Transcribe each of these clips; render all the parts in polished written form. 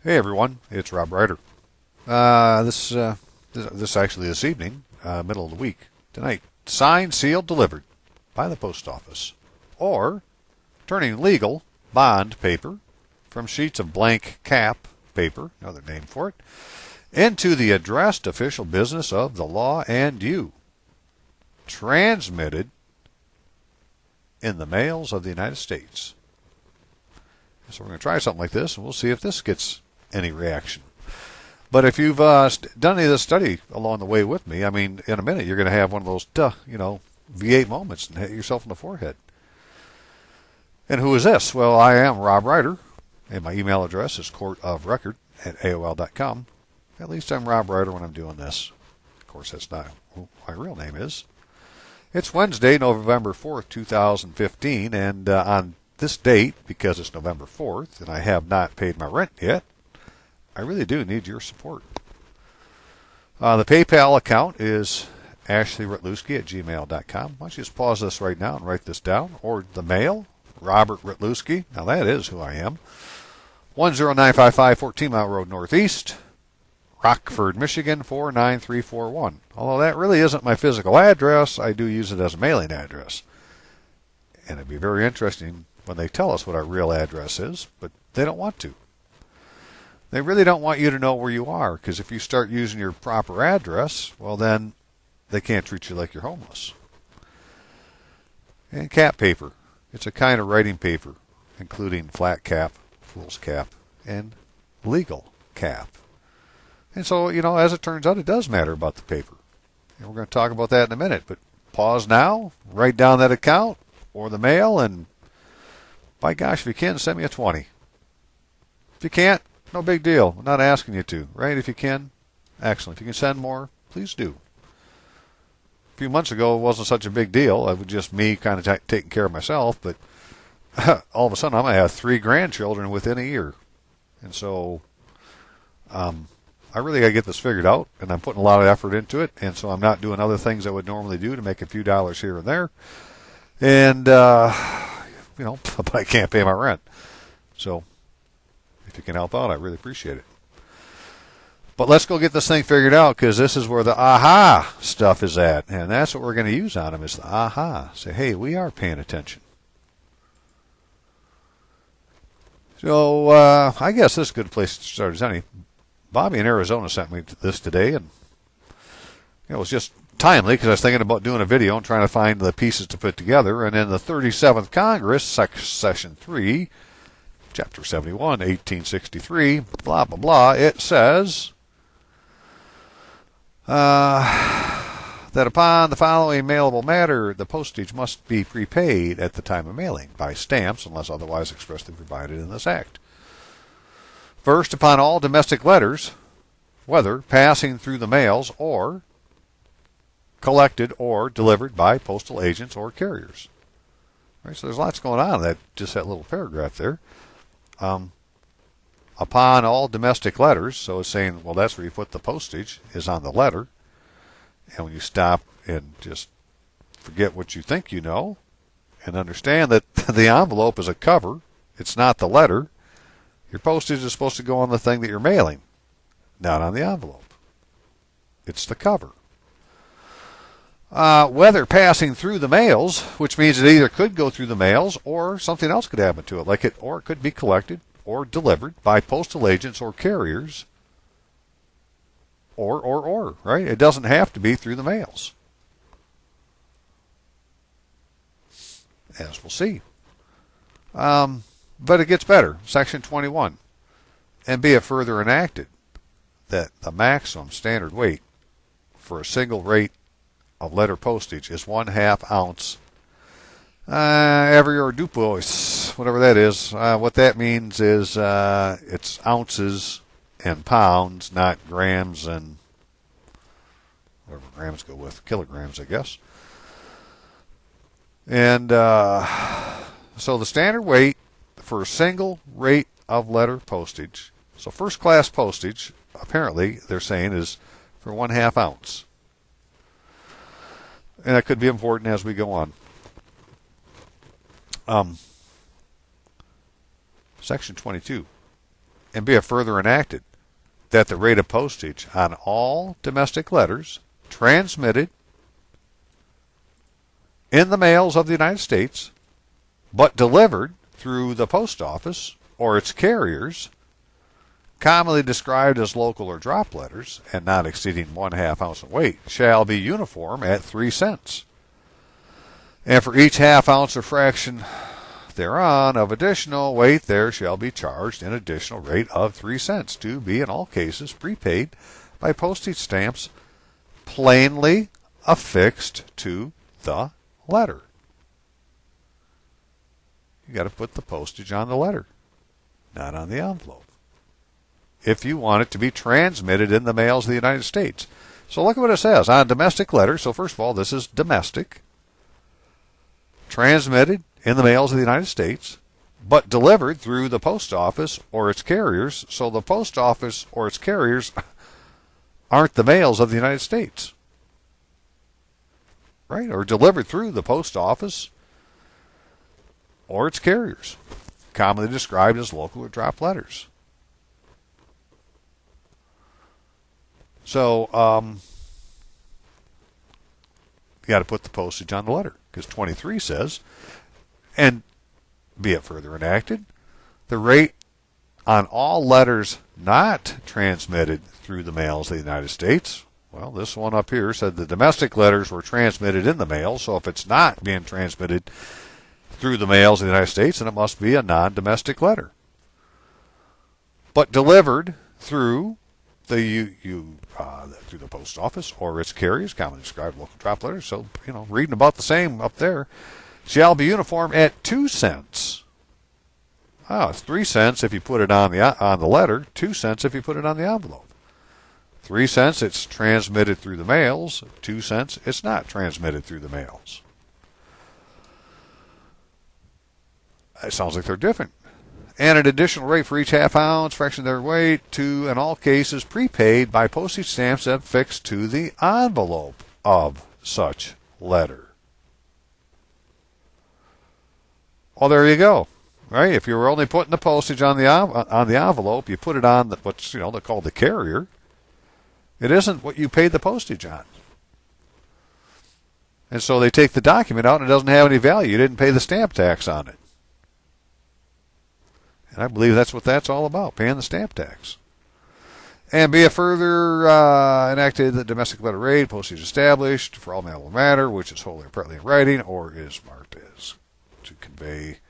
Hey everyone, it's Rob Ryder. This actually this evening, middle of the week, tonight. Signed, sealed, delivered by the post office, or turning legal bond paper from sheets of blank cap paper, another name for it, into the addressed official business of the law and you, transmitted in the mails of the United States. So we're going to try something like this, and we'll see if this gets any reaction. But if you've done any of this study along the way with me, I mean, in a minute you're going to have one of those, V8 moments and hit yourself in the forehead. And who is this? Well, I am Rob Ryder, and my email address is courtofrecord@aol.com. At least I'm Rob Ryder when I'm doing this. Of course, that's not who my real name is. It's Wednesday, November 4th, 2015, and on this date, because it's November 4th and I have not paid my rent yet, I really do need your support. The PayPal account is ashleyritluski@gmail.com. Why don't you just pause this right now and write this down? Or the mail, Robert Ritluski. Now that is who I am. 10955 14 Mile Road Northeast, Rockford, Michigan 49341. Although that really isn't my physical address, I do use it as a mailing address. And it'd be very interesting when they tell us what our real address is, but they don't want to. They really don't want you to know where you are, because if you start using your proper address, well then they can't treat you like you're homeless. And cap paper. It's a kind of writing paper, including flat cap, fool's cap, and legal cap. And so, as it turns out, it does matter about the paper. And we're going to talk about that in a minute, but pause now, write down that account or the mail, and by gosh, if you can, send me a 20. If you can't, no big deal. I'm not asking you to, right? If you can, excellent. If you can send more, please do. A few months ago, it wasn't such a big deal. It was just me kind of taking care of myself, but all of a sudden, I'm going to have 3 grandchildren within a year. And so I really got to get this figured out, and I'm putting a lot of effort into it, and so I'm not doing other things I would normally do to make a few dollars here and there. And, but I can't pay my rent. So if you can help out, I really appreciate it. But let's go get this thing figured out, because this is where the aha stuff is at. And that's what we're going to use on them, is the aha. Say, hey, we are paying attention. So I guess this is a good place to start as any. Bobby in Arizona sent me this today, and it was just timely because I was thinking about doing a video and trying to find the pieces to put together. And in the 37th Congress, Session 3, Chapter 71, 1863, blah, blah, blah, it says that upon the following mailable matter, the postage must be prepaid at the time of mailing by stamps unless otherwise expressly provided in this act. First, upon all domestic letters, whether passing through the mails or collected or delivered by postal agents or carriers. Right, so there's lots going on in that little paragraph there. Upon all domestic letters, so it's saying, well, that's where you put the postage, is on the letter. And when you stop and just forget what you think you know and understand that the envelope is a cover, it's not the letter, your postage is supposed to go on the thing that you're mailing, not on the envelope. It's the cover. Whether passing through the mails, which means it either could go through the mails or something else could happen to it, or it could be collected or delivered by postal agents or carriers, or, right? It doesn't have to be through the mails, as we'll see. But it gets better. Section 21. And be it further enacted that the maximum standard weight for a single rate of letter postage is 1/2 ounce every or dupuis, whatever that is. What that means is it's ounces and pounds, not grams and whatever grams go with, kilograms, I guess. And so the standard weight for a single rate of letter postage, so first class postage, apparently they're saying, is for 1/2 ounce. And that could be important as we go on. Section 22. And be it further enacted that the rate of postage on all domestic letters transmitted in the mails of the United States, but delivered through the post office or its carriers, commonly described as local or drop letters, and not exceeding 1/2 ounce in weight, shall be uniform at 3 cents. And for each 1/2 ounce or fraction thereon of additional weight, there shall be charged an additional rate of 3 cents, to be in all cases prepaid by postage stamps plainly affixed to the letter. You got to put the postage on the letter, not on the envelope, if you want it to be transmitted in the mails of the United States. So look at what it says on domestic letters. So first of all, this is domestic, transmitted in the mails of the United States, but delivered through the post office or its carriers. So the post office or its carriers aren't the mails of the United States, right? Or delivered through the post office or its carriers, commonly described as local or drop letters. So you got to put the postage on the letter, because 23 says, and be it further enacted, the rate on all letters not transmitted through the mails of the United States. Well, this one up here said the domestic letters were transmitted in the mail, so if it's not being transmitted through the mails of the United States, then it must be a non-domestic letter. But delivered through through the post office or its carriers, commonly described local drop letters. So, reading about the same up there, shall be uniform at 2 cents. It's 3 cents if you put it on the letter, 2 cents if you put it on the envelope. 3 cents it's transmitted through the mails, 2 cents it's not transmitted through the mails. It sounds like they're different. And an additional rate for each 1/2 ounce, fraction of their weight, to, in all cases, prepaid by postage stamps affixed to the envelope of such letter. Well, there you go. Right? If you were only putting the postage on the envelope, you put it on what's they're called the carrier. It isn't what you paid the postage on. And so they take the document out and it doesn't have any value. You didn't pay the stamp tax on it. And I believe that's what that's all about, paying the stamp tax. And be it further enacted that domestic letter rate, postage established for all mail or matter, which is wholly or partly in writing, or is marked as to convey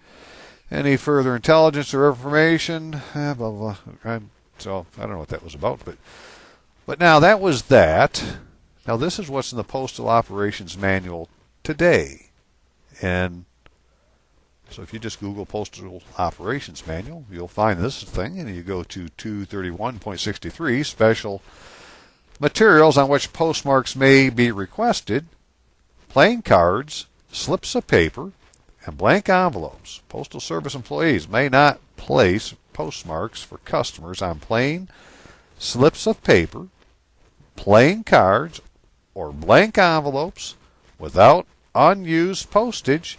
any further intelligence or information, blah, blah, blah. So I don't know what that was about, but now that was that. Now this is what's in the Postal Operations Manual today. And so if you just Google Postal Operations Manual, you'll find this thing, and you go to 231.63, special materials on which postmarks may be requested, plain cards, slips of paper, and blank envelopes. Postal Service employees may not place postmarks for customers on plain slips of paper, plain cards, or blank envelopes without unused postage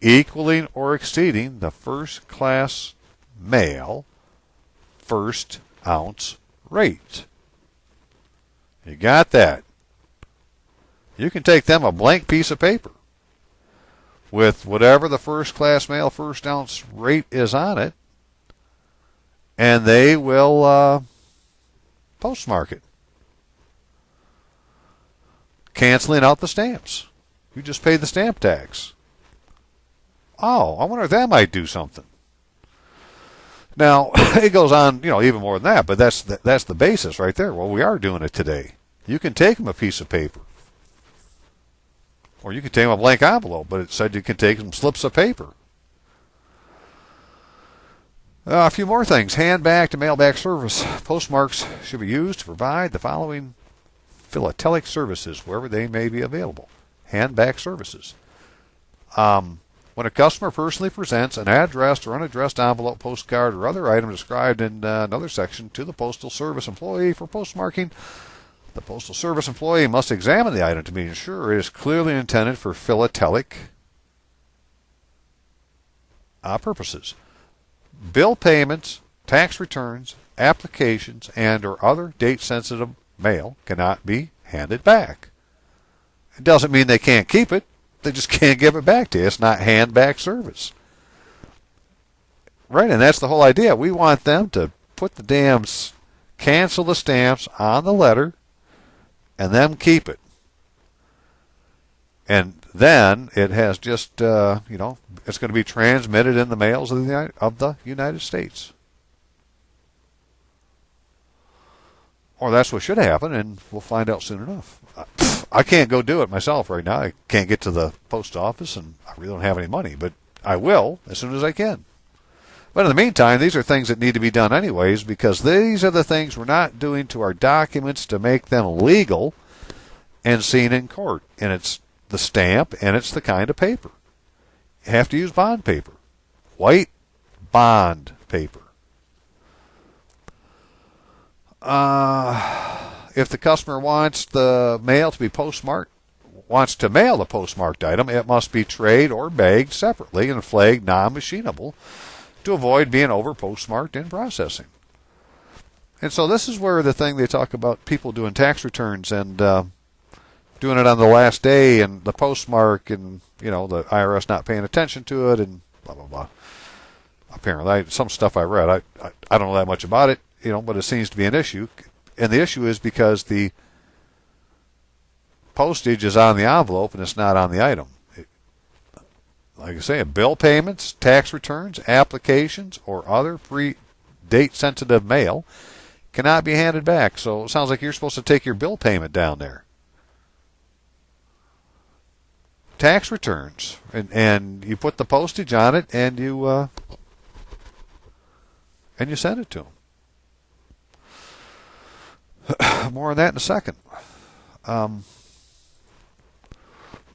equaling or exceeding the first class mail first ounce rate. You got that? You can take them a blank piece of paper with whatever the first class mail first ounce rate is on it, and they will postmark it, canceling out the stamps. You just pay the stamp tax. Oh, I wonder if that might do something. Now, it goes on, even more than that, but that's the basis right there. Well, we are doing it today. You can take them a piece of paper, or you can take them a blank envelope, but it said you can take them slips of paper. A few more things. Hand-back to mail-back service. Postmarks should be used to provide the following philatelic services wherever they may be available. Hand-back services. When a customer personally presents an addressed or unaddressed envelope, postcard, or other item described in another section to the Postal Service employee for postmarking, the Postal Service employee must examine the item to be sure it is clearly intended for philatelic purposes. Bill payments tax returns, applications, and or other date-sensitive mail cannot be handed back. It doesn't mean they can't keep it. They just can't give it back to you. It's not hand-back service. Right, and that's the whole idea. We want them to put the cancel the stamps on the letter, and them keep it. And then it has just, it's going to be transmitted in the mails of the United States. Or that's what should happen, and we'll find out soon enough. I can't go do it myself right now. I can't get to the post office, and I really don't have any money, but I will as soon as I can. But in the meantime, these are things that need to be done anyways, because these are the things we're not doing to our documents to make them legal and seen in court. And it's the stamp, and it's the kind of paper. You have to use bond paper. White bond paper. If the customer wants the mail to be postmarked, wants to mail the postmarked item, it must be trayed or bagged separately and flagged non-machinable to avoid being over-postmarked in processing. And so this is where the thing they talk about people doing tax returns and doing it on the last day and the postmark and, the IRS not paying attention to it and blah, blah, blah. Apparently, some stuff I read, I don't know that much about it, but it seems to be an issue. And the issue is because the postage is on the envelope and it's not on the item. Like I say, bill payments, tax returns, applications, or other date sensitive mail cannot be handed back. So it sounds like you're supposed to take your bill payment down there. Tax returns, and you put the postage on it, and you send it to them. More on that in a second.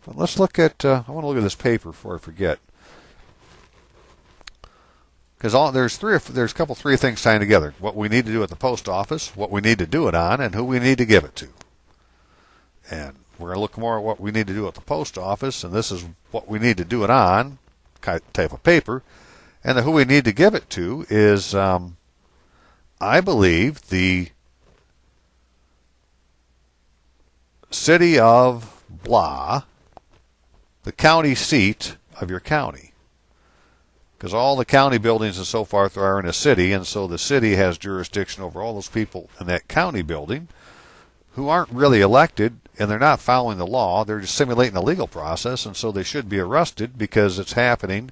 But let's look at. I want to look at this paper before I forget, because there's a couple three things tying together: what we need to do at the post office, what we need to do it on, and who we need to give it to. And we're going to look more at what we need to do at the post office, and this is what we need to do it on, type of paper, and who we need to give it to is, I believe, the city of blah, the county seat of your county. Because all the county buildings and so forth are in a city, and so the city has jurisdiction over all those people in that county building who aren't really elected, and they're not following the law. They're just simulating the legal process, and so they should be arrested because it's happening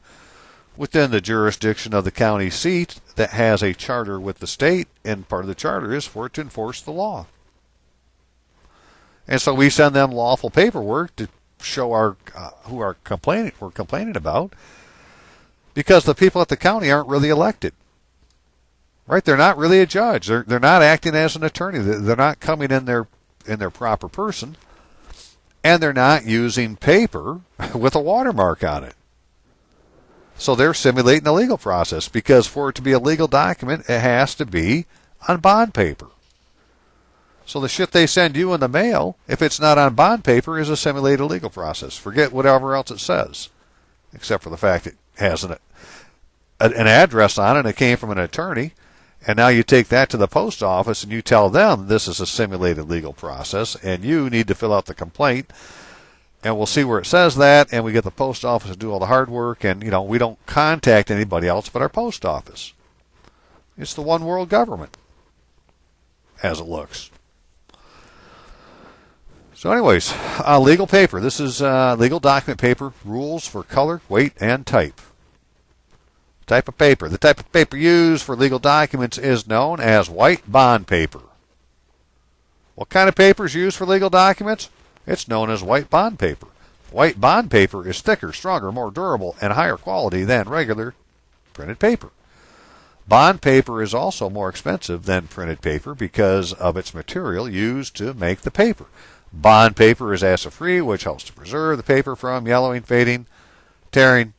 within the jurisdiction of the county seat that has a charter with the state, and part of the charter is for it to enforce the law. And so we send them lawful paperwork to show who we're complaining about, because the people at the county aren't really elected. Right? They're not really a judge. They're not acting as an attorney. They're not coming in their proper person, and they're not using paper with a watermark on it. So they're simulating the legal process, because for it to be a legal document, it has to be on bond paper. So the shit they send you in the mail, if it's not on bond paper, is a simulated legal process. Forget whatever else it says, except for the fact it has an address on it and it came from an attorney. And now you take that to the post office and you tell them this is a simulated legal process and you need to fill out the complaint. And we'll see where it says that, and we get the post office to do all the hard work, and we don't contact anybody else but our post office. It's the one world government, as it looks. So anyways, legal paper. This is legal document paper, rules for color, weight, and type. Type of paper. The type of paper used for legal documents is known as white bond paper. What kind of paper is used for legal documents? It's known as white bond paper. White bond paper is thicker, stronger, more durable, and higher quality than regular printed paper. Bond paper is also more expensive than printed paper because of its material used to make the paper. Bond paper is acid-free, which helps to preserve the paper from yellowing, fading, tearing,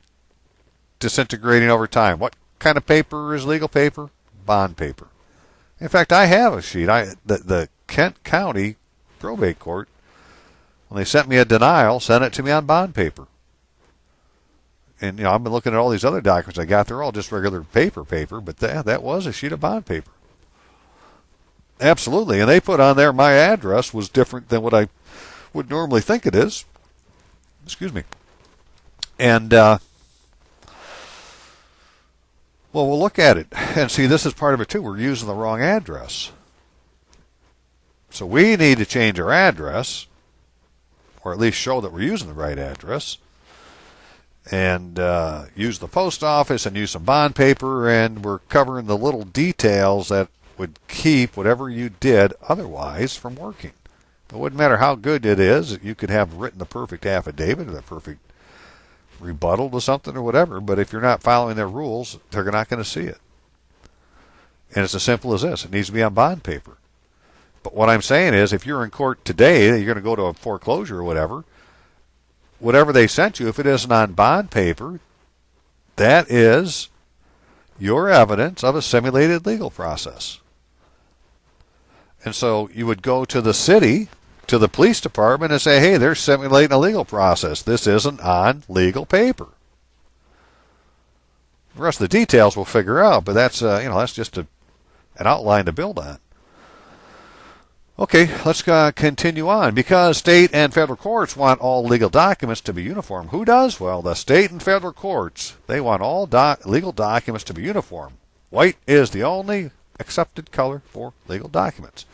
disintegrating over time. What kind of paper is legal paper? Bond paper. In fact, I have a sheet. The Kent County probate court, when they sent me a denial, sent it to me on bond paper. And I've been looking at all these other documents I got. They're all just regular paper, but that was a sheet of bond paper. Absolutely. And they put on there my address was different than what I would normally think it is. Excuse me. And well, we'll look at it and see. This is part of it too. We're using the wrong address, so we need to change our address, or at least show that we're using the right address, and use the post office and use some bond paper, and we're covering the little details that would keep whatever you did otherwise from working. It wouldn't matter how good it is. You could have written the perfect affidavit or the perfect rebuttal to something or whatever, but if you're not following their rules, they're not going to see it. And it's as simple as this. It needs to be on bond paper. But what I'm saying is, if you're in court today, you're going to go to a foreclosure or whatever they sent you, if it isn't on bond paper, that is your evidence of a simulated legal process. And so you would go to the city, to the police department, and say, hey, they're simulating a legal process. This isn't on legal paper. The rest of the details we'll figure out, but that's that's just an outline to build on. Okay, let's continue on. Because state and federal courts want all legal documents to be uniform. Who does? Well, the state and federal courts. They want all legal documents to be uniform. White is the only accepted color for legal documents.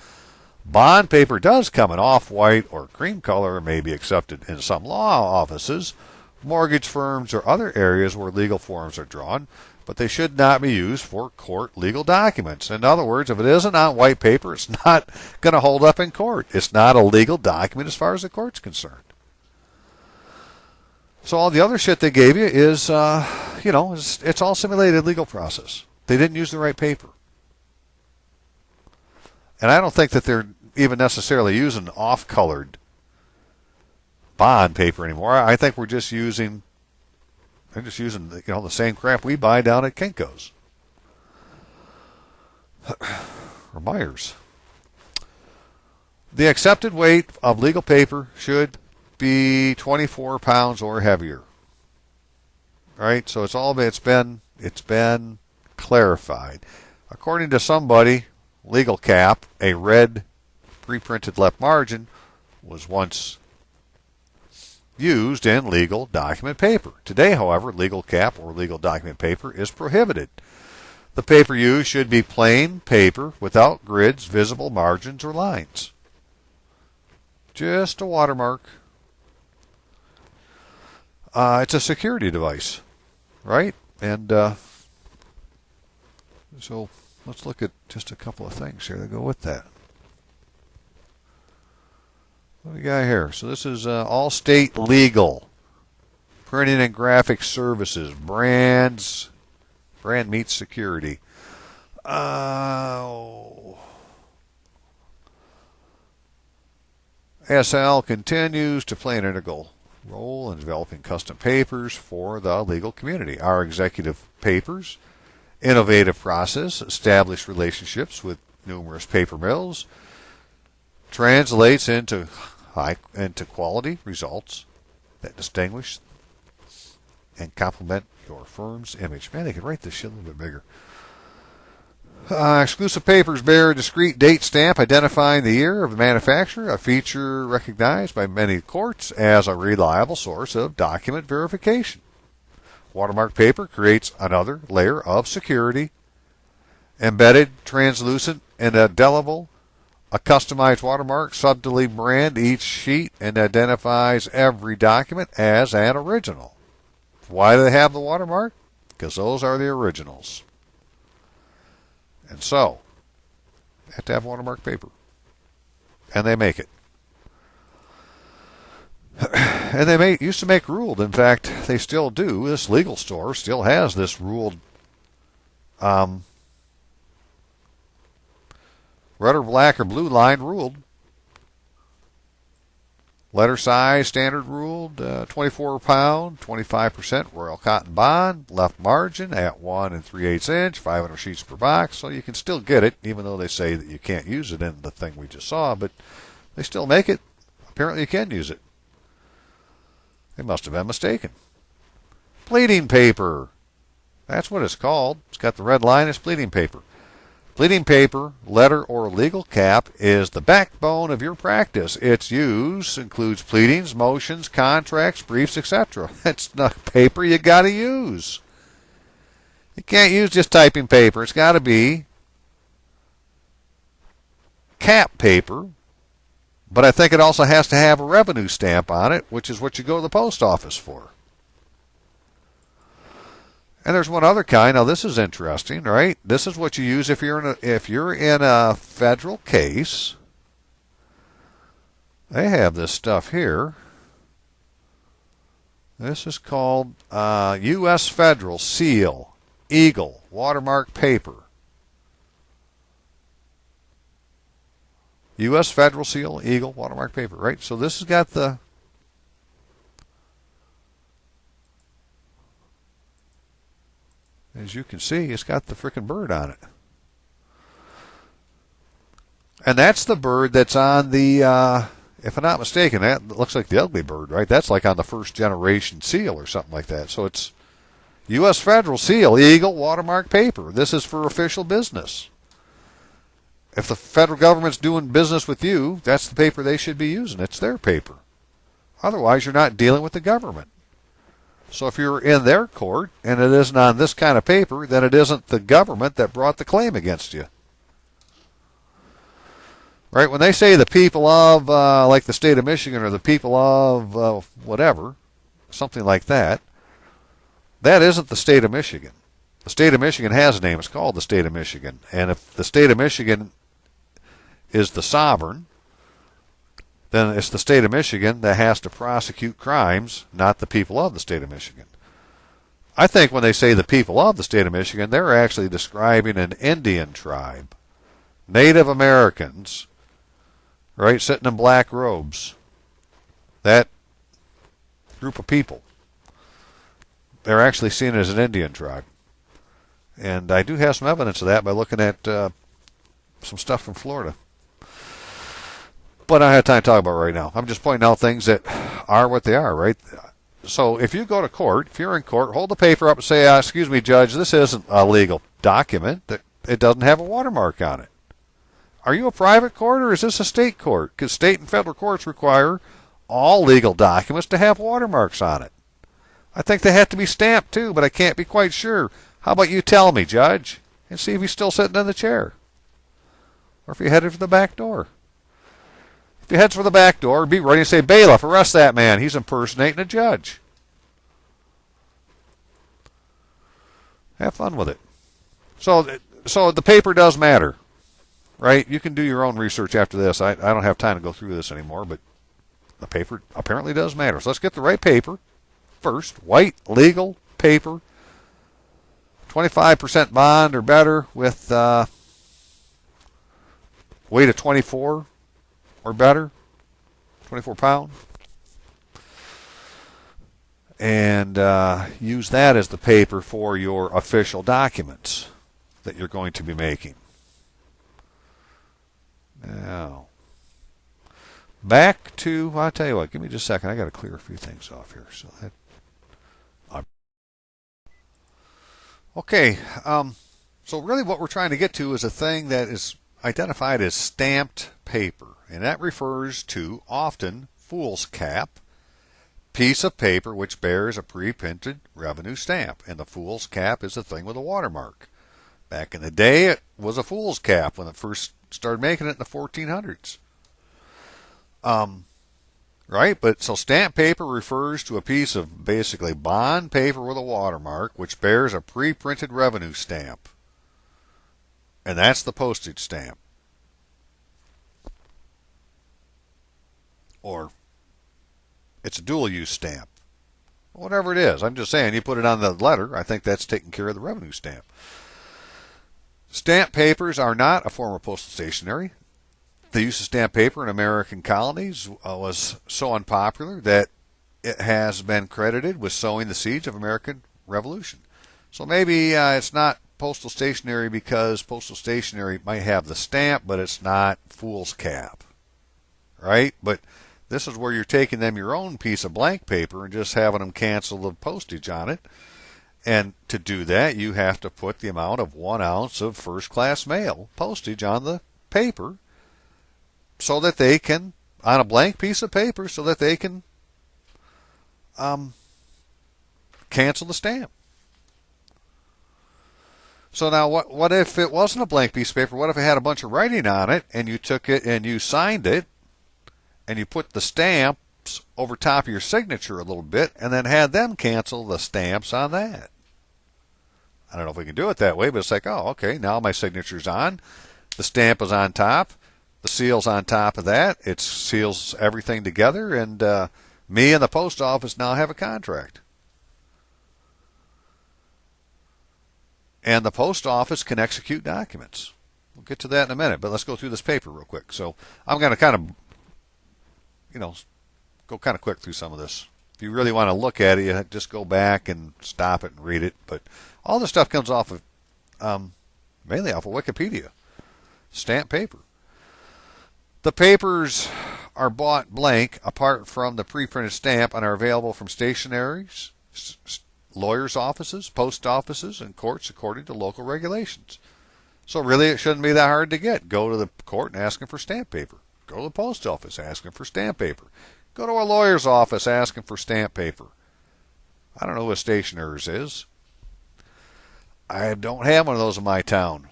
Bond paper does come in off-white or cream color, may be accepted in some law offices, mortgage firms, or other areas where legal forms are drawn, but they should not be used for court legal documents. In other words, if it isn't on white paper, it's not going to hold up in court. It's not a legal document as far as the court's concerned. So all the other shit they gave you is, it's all simulated legal process. They didn't use the right paper. And I don't think that they're even necessarily using off-colored bond paper anymore. I think they're just using the same crap we buy down at Kinko's or Myers. The accepted weight of legal paper should be 24 pounds or heavier. Right? So it's been clarified. According to somebody, legal cap, a red pre-printed left margin, was once used in legal document paper. Today, however, legal cap or legal document paper is prohibited. The paper used should be plain paper without grids, visible margins, or lines. Just a watermark. It's a security device, right? And so let's look at just a couple of things here that go with that. What do we got here? So this is all state legal. Printing and graphic services. Brand meets security. SL continues to play an integral role in developing custom papers for the legal community. Our executive papers, innovative process, established relationships with numerous paper mills, translates into quality results that distinguish and complement your firm's image. Man, they could write this shit a little bit bigger. Exclusive papers bear a discrete date stamp identifying the year of the manufacture, a feature recognized by many courts as a reliable source of document verification. Watermark paper creates another layer of security. Embedded, translucent, and indelible, a customized watermark subtly brands each sheet and identifies every document as an original. Why do they have the watermark? Because those are the originals. And so, you have to have watermark paper. And they make it. And they used to make ruled. In fact, they still do. This legal store still has this ruled red or black or blue line ruled. Letter size, standard ruled, 24 pound, 25% Royal Cotton Bond, left margin at 1 3/8 inch, 500 sheets per box. So you can still get it, even though they say that you can't use it in the thing we just saw, but they still make it. Apparently you can use it. They must have been mistaken. Bleeding paper. That's what it's called. It's got the red line. It's bleeding paper. Bleeding paper, letter or legal cap, is the backbone of your practice. Its use includes pleadings, motions, contracts, briefs, etc. It's not paper you got to use. You can't use just typing paper. It's got to be cap paper, but I think it also has to have a revenue stamp on it, which is what you go to the post office for. And there's one other kind. Now this is interesting, right? This is what you use if you're in a federal case. They have this stuff here. This is called U.S. Federal Seal, Eagle, Watermark Paper. U.S. Federal Seal, Eagle, Watermark Paper, right? So this has got the as you can see, it's got the frickin' bird on it. And that's the bird that's on the, if I'm not mistaken, that looks like the ugly bird, right? That's like on the first generation seal or something like that. So it's U.S. Federal Seal, Eagle, Watermark Paper. This is for official business. If the federal government's doing business with you, that's the paper they should be using. It's their paper. Otherwise, you're not dealing with the government. So if you're in their court and it isn't on this kind of paper, then it isn't the government that brought the claim against you. Right? When they say the people of, like the state of Michigan, or the people of whatever, something like that, that isn't the state of Michigan. The state of Michigan has a name. It's called the state of Michigan. And if the state of Michigan is the sovereign, then it's the state of Michigan that has to prosecute crimes, not the people of the state of Michigan. I think when they say the people of the state of Michigan, they're actually describing an Indian tribe, Native Americans, right, sitting in black robes. That group of people. They're actually seen as an Indian tribe. And I do have some evidence of that by looking at some stuff from Florida. But I don't have time to talk about it right now. I'm just pointing out things that are what they are, right? So if you go to court, if you're in court, hold the paper up and say, excuse me, Judge, this isn't a legal document. It doesn't have a watermark on it. Are you a private court or is this a state court? Because state and federal courts require all legal documents to have watermarks on it. I think they have to be stamped too, but I can't be quite sure. How about you tell me, Judge, and see if he's still sitting in the chair? Or if he headed for the back door. If he heads for the back door, be ready to say, bailiff, arrest that man. He's impersonating a judge. Have fun with it. So the paper does matter, right? You can do your own research after this. I don't have time to go through this anymore, but the paper apparently does matter. So let's get the right paper first. White, legal paper. 25% bond or better with weight of 24 or better, 24 pound. And use that as the paper for your official documents that you're going to be making. Now, back to, I'll tell you what, give me just a second. I got to clear a few things off here. So that, okay, so really what we're trying to get to is a thing that is identified as stamped paper, and that refers to often fool's cap, piece of paper which bears a pre-printed revenue stamp, and the fool's cap is the thing with a watermark. Back in the day, it was a fool's cap when it first started making it in the 1400s. Right, but so stamp paper refers to a piece of basically bond paper with a watermark which bears a pre-printed revenue stamp. And that's the postage stamp. Or it's a dual-use stamp. Whatever it is. I'm just saying, you put it on the letter, I think that's taking care of the revenue stamp. Stamp papers are not a form of postal stationery. The use of stamp paper in American colonies was so unpopular that it has been credited with sowing the seeds of American Revolution. So maybe it's not postal stationery because postal stationery might have the stamp, but it's not fool's cap, right? But This is where you're taking them your own piece of blank paper and just having them cancel the postage on it. And to do that, you have to put the amount of 1 ounce of first class mail postage on the paper so that they can, on a blank piece of paper, so that they can cancel the stamp. So now what if it wasn't a blank piece of paper? What if it had a bunch of writing on it and you took it and you signed it and you put the stamps over top of your signature a little bit and then had them cancel the stamps on that? I don't know if we can do it that way, but it's like, oh, okay, now my signature's on. The stamp is on top. The seal's on top of that. It seals everything together, and me and the post office now have a contract. And the post office can execute documents. We'll get to that in a minute, but let's go through this paper real quick. So I'm going to kind of, go kind of quick through some of this. If you really want to look at it, you just go back and stop it and read it. But all this stuff comes off of, mainly off of Wikipedia. Stamp paper. The papers are bought blank apart from the pre-printed stamp and are available from stationaries, lawyers' offices, post offices, and courts according to local regulations. So really it shouldn't be that hard to get. Go to the court and ask them for stamp paper. Go to the post office, ask them for stamp paper. Go to a lawyer's office, ask them for stamp paper. I don't know who a stationer's is. I don't have one of those in my town.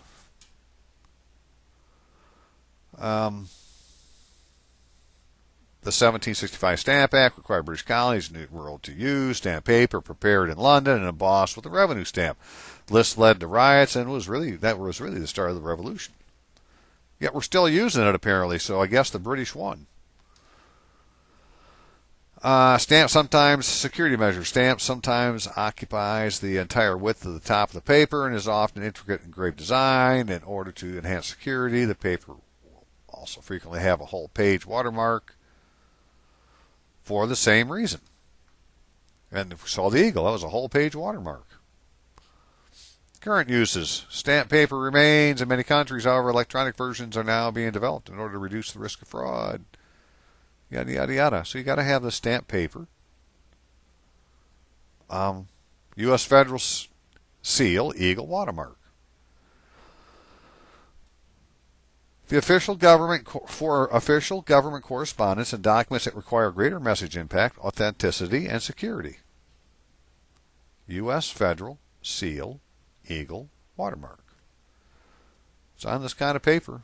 The 1765 Stamp Act required British colonies and New World to use stamp paper prepared in London and embossed with a revenue stamp. This led to riots and that was really the start of the revolution. Yet we're still using it apparently, so I guess the British won. Stamp sometimes security measure. Stamp sometimes occupies the entire width of the top of the paper and is often intricate engraved design. In order to enhance security, the paper will also frequently have a whole page watermark for the same reason. And if we saw the eagle, that was a whole page watermark. Current uses. Stamp paper remains in many countries. However, electronic versions are now being developed in order to reduce the risk of fraud. Yada, yada, yada. So you got to have the stamp paper. U.S. Federal Seal, eagle watermark. The official government for official government correspondence and documents that require greater message impact, authenticity, and security. U.S. Federal Seal, eagle watermark. It's on this kind of paper.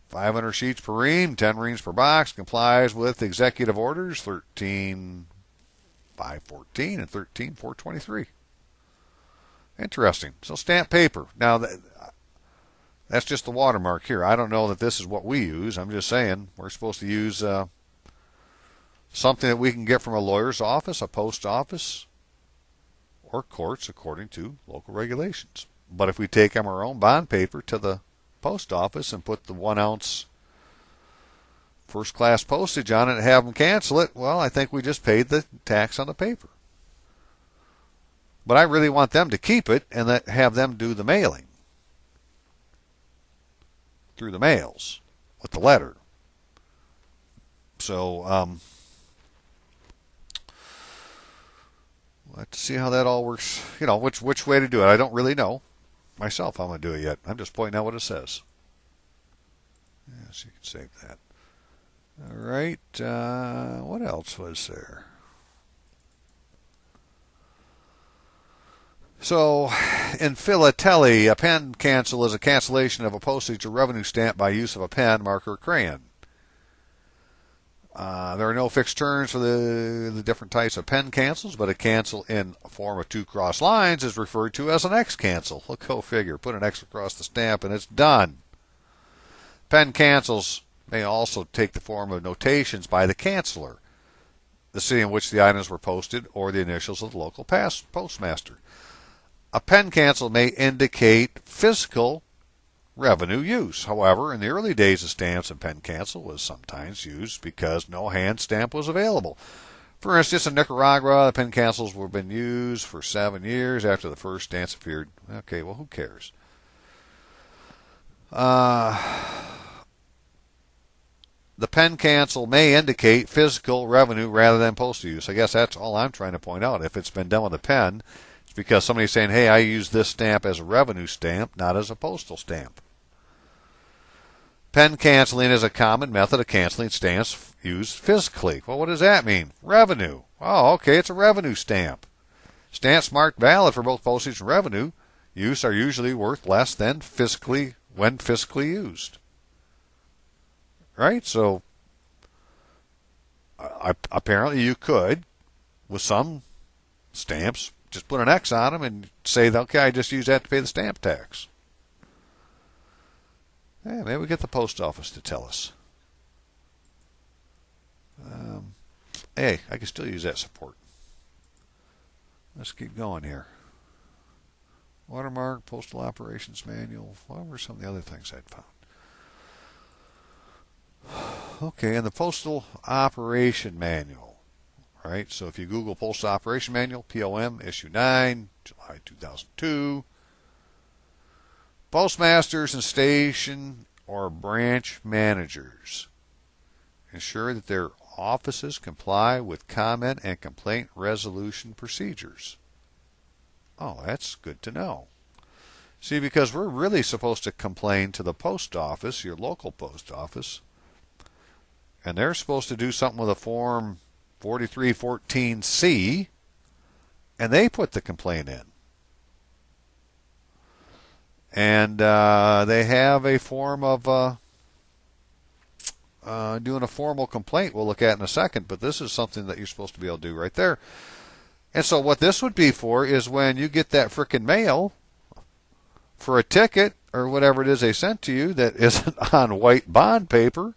500 sheets per ream, 10 reams per box, complies with executive orders 13,514 and 13,423. Interesting. So stamp paper. Now, that's just the watermark here. I don't know that this is what we use. I'm just saying we're supposed to use something that we can get from a lawyer's office, a post office, or courts according to local regulations. But if we take our own bond paper to the post office and put the 1 ounce first class postage on it and have them cancel it, well, I think we just paid the tax on the paper. But I really want them to keep it and have them do the mailing through the mails with the letter. So we'll have to see how that all works. Which way to do it. I don't really know myself how I'm going to do it yet. I'm just pointing out what it says. Yes, you can save that. All right. What else was there? So, in philately, a pen cancel is a cancellation of a postage or revenue stamp by use of a pen, marker, or crayon. There are no fixed terms for the different types of pen cancels, but a cancel in a form of 2 cross lines is referred to as an X cancel. Look, go figure. Put an X across the stamp and it's done. Pen cancels may also take the form of notations by the canceller, the city in which the items were posted, or the initials of the local postmaster. A pen cancel may indicate fiscal revenue use. However, in the early days of stamps, a pen cancel was sometimes used because no hand stamp was available. For instance, in Nicaragua, the pen cancels have been used for 7 years after the first stamps appeared. Okay, well, who cares? the pen cancel may indicate physical revenue rather than postal use. I guess that's all I'm trying to point out. If it's been done with a pen, it's because somebody's saying, hey, I use this stamp as a revenue stamp, not as a postal stamp. Pen canceling is a common method of canceling stamps used physically. Well, what does that mean? Revenue. Oh, okay, it's a revenue stamp. Stamps marked valid for both postage and revenue use are usually worth less than when physically used. Right? So apparently you could, with some stamps, just put an X on them and say, okay, I just use that to pay the stamp tax. Yeah, maybe we get the post office to tell us. Hey, I can still use that support. Let's keep going here. Watermark, Postal Operations Manual. What were some of the other things I'd found? Okay, and the Postal Operation Manual. Right, so if you Google Postal Operation Manual, POM, issue 9, July 2002. Postmasters and station or branch managers ensure that their offices comply with comment and complaint resolution procedures. Oh, that's good to know. See, because we're really supposed to complain to the post office, your local post office, and they're supposed to do something with a form 4314C, and they put the complaint in. And they have a form of doing a formal complaint we'll look at in a second, but this is something that you're supposed to be able to do right there. And so what this would be for is when you get that frickin' mail for a ticket or whatever it is they sent to you that isn't on white bond paper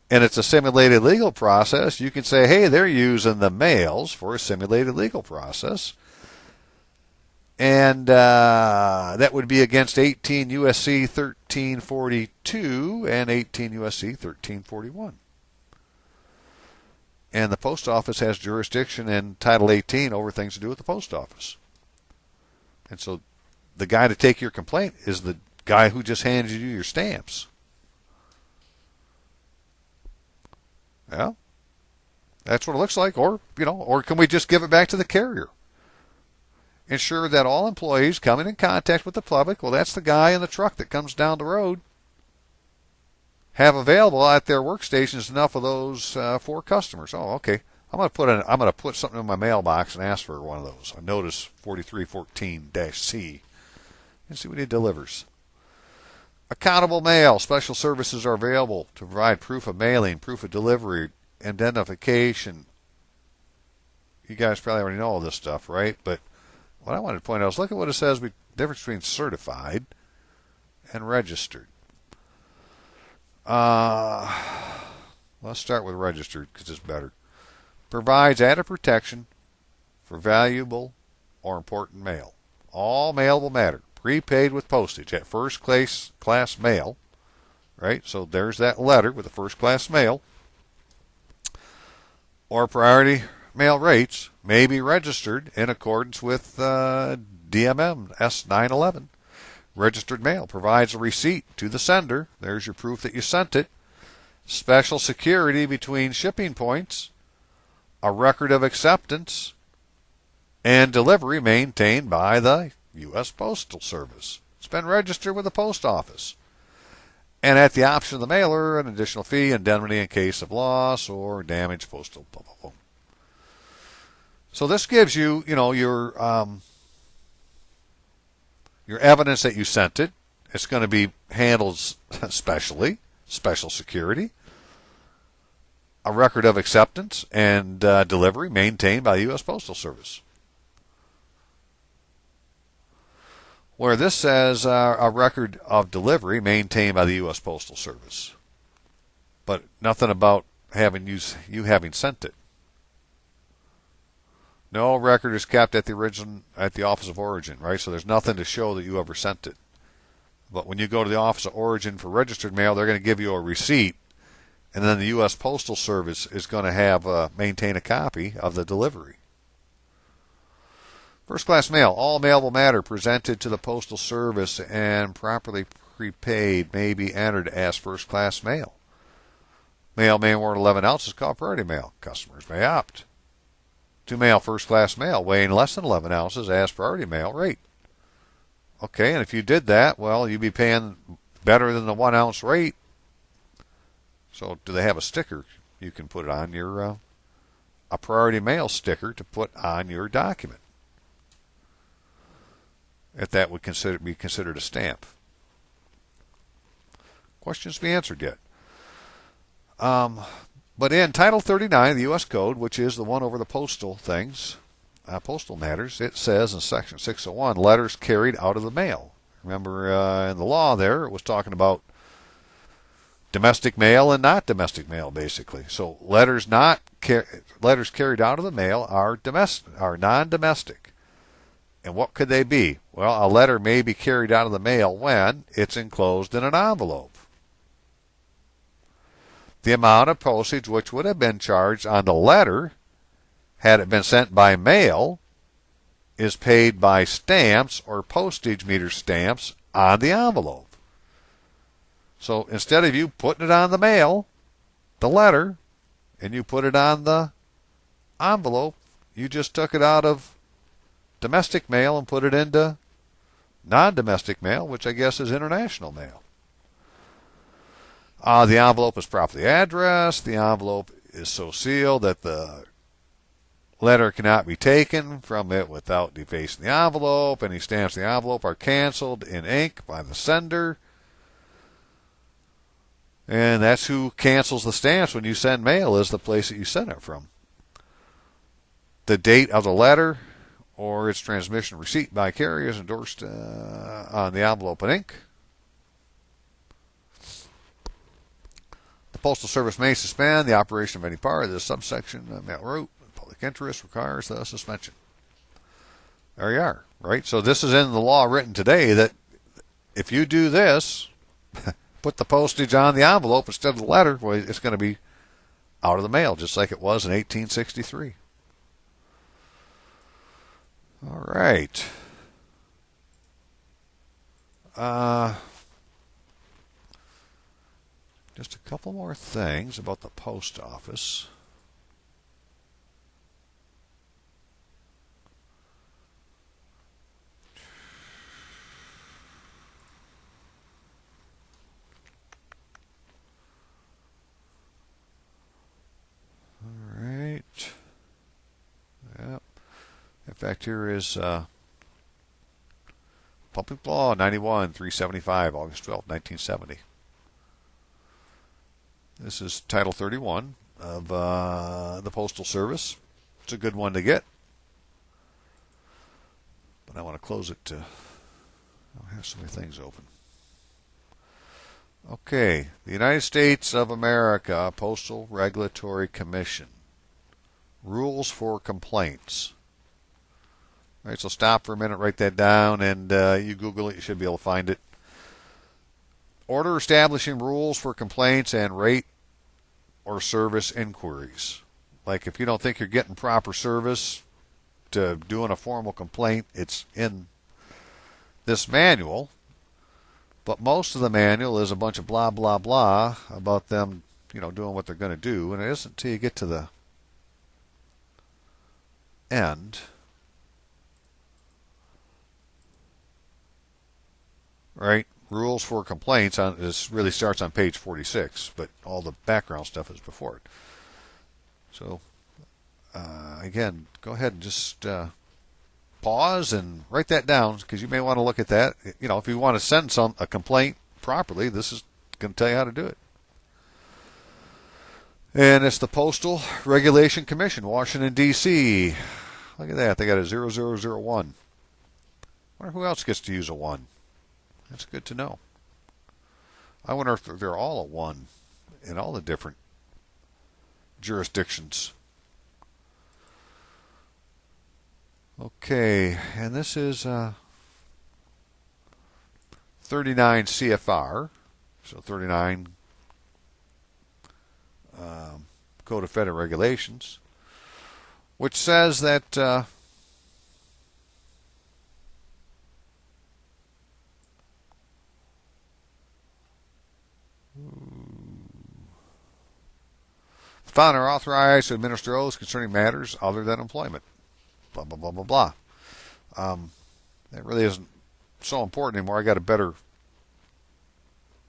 and it's a simulated legal process, you can say, hey, they're using the mails for a simulated legal process. And that would be against 18 U.S.C. 1342 and 18 U.S.C. 1341. And the post office has jurisdiction in Title 18 over things to do with the post office. And so the guy to take your complaint is the guy who just handed you your stamps. Yeah, that's what it looks like. Or, or can we just give it back to the carrier? Ensure that all employees coming in contact with the public, well, that's the guy in the truck that comes down the road, have available at their workstations enough of those for customers. Oh, okay. I'm going to put something in my mailbox and ask for one of those. I notice 4314-C and see what he delivers. Accountable mail. Special services are available to provide proof of mailing, proof of delivery, identification. You guys probably already know all this stuff, right? But what I wanted to point out is look at what it says, the difference between certified and registered. Let's start with registered because it's better. Provides added protection for valuable or important mail. All mailable matter. Prepaid with postage at first class mail. Right? So there's that letter with the first class mail. Or priority mail rates may be registered in accordance with DMM S911. Registered mail provides a receipt to the sender. There's your proof that you sent it. Special security between shipping points. A record of acceptance. And delivery maintained by the U.S. Postal Service. It's been registered with the post office. And at the option of the mailer, an additional fee, indemnity in case of loss or damage, postal, blah, blah, blah. So this gives you, your evidence that you sent it. It's going to be handled specially, special security. A record of acceptance and delivery maintained by the U.S. Postal Service. Where this says a record of delivery maintained by the U.S. Postal Service. But nothing about you having sent it. No record is kept at the office of origin, right? So there's nothing to show that you ever sent it. But when you go to the office of origin for registered mail, they're going to give you a receipt, and then the U.S. Postal Service is going to maintain a copy of the delivery. First class mail. All mailable matter presented to the Postal Service and properly prepaid may be entered as first class mail. Mail may more than 11 ounces called priority mail. Customers may opt to mail first-class mail weighing less than 11 ounces as priority mail rate. Okay, and if you did that, well, you'd be paying better than the 1 ounce rate. So do they have a sticker you can put it on your a priority mail sticker to put on your document? If that would be considered a stamp. Questions to be answered yet? But in Title 39 of the U.S. Code, which is the one over the postal things, postal matters, it says in Section 601, letters carried out of the mail. Remember in the law there, it was talking about domestic mail and not domestic mail, basically. So letters carried out of the mail are non-domestic. And what could they be? Well, a letter may be carried out of the mail when it's enclosed in an envelope. The amount of postage which would have been charged on the letter had it been sent by mail is paid by stamps or postage meter stamps on the envelope. So instead of you putting it on the mail, the letter, and you put it on the envelope, you just took it out of domestic mail and put it into non-domestic mail, which I guess is international mail. The envelope is properly addressed. The envelope is so sealed that the letter cannot be taken from it without defacing the envelope. Any stamps in the envelope are canceled in ink by the sender. And that's who cancels the stamps when you send mail, is the place that you send it from. The date of the letter or its transmission receipt by carrier is endorsed on the envelope in ink. The Postal Service may suspend the operation of any part of this subsection mail route. Public interest requires the suspension. There you are, right? So this is in the law written today that if you do this, put the postage on the envelope instead of the letter, well, it's going to be out of the mail, just like it was in 1863. All right. Just a couple more things about the post office. All right. Yep. In fact, here is Public Law 91-375, August 12, 1970. This is Title 31 of the Postal Service. It's a good one to get. But I want to close it to... I have so many things open. Okay. The United States of America Postal Regulatory Commission. Rules for complaints. All right, so stop for a minute, write that down, and you Google it. You should be able to find it. Order establishing rules for complaints and rate or service inquiries. Like if you don't think you're getting proper service to doing a formal complaint, it's in this manual. But most of the manual is a bunch of blah, blah, blah about them, doing what they're going to do. And it isn't until you get to the end. Right? Rules for complaints this really starts on page 46, but all the background stuff is before it. So, again, go ahead and just pause and write that down, because you may want to look at that. If you want to send a complaint properly, this is going to tell you how to do it. And it's the Postal Regulation Commission, Washington, D.C. Look at that. They got a 0001. I wonder who else gets to use a 1. That's good to know. I wonder if they're all a 1 in all the different jurisdictions. Okay, and this is 39 CFR, so 39 Code of Federal Regulations, which says that found or authorized to administer oaths concerning matters other than employment. Blah, blah, blah, blah, blah. That really isn't so important anymore. I got a better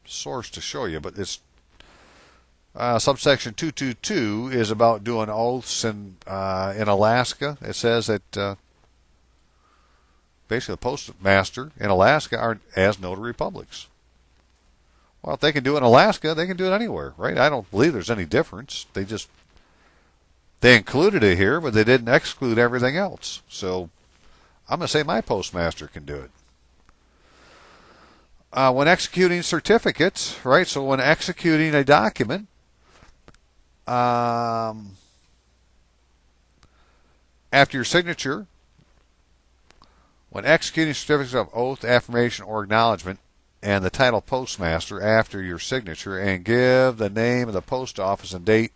source to show you, but it's subsection 222 is about doing oaths in Alaska. It says that basically the postmaster in Alaska are as notary publics. Well, if they can do it in Alaska, they can do it anywhere, right? I don't believe there's any difference. They included it here, but they didn't exclude everything else. So I'm going to say my postmaster can do it. When executing certificates, right? So when executing a document, after your signature, when executing certificates of oath, affirmation, or acknowledgement, and the title postmaster after your signature, and give the name of the post office and date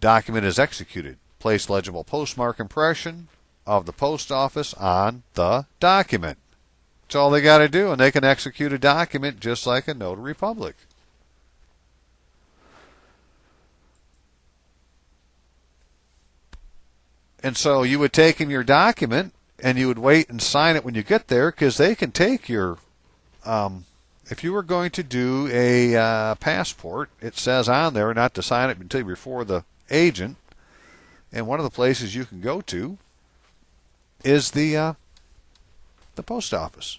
document is executed. Place legible postmark impression of the post office on the document. That's all they got to do, and they can execute a document just like a notary public. And so you would take in your document, and you would wait and sign it when you get there, because they can take your, if you were going to do a passport, it says on there not to sign it until before the agent. And one of the places you can go to is the post office.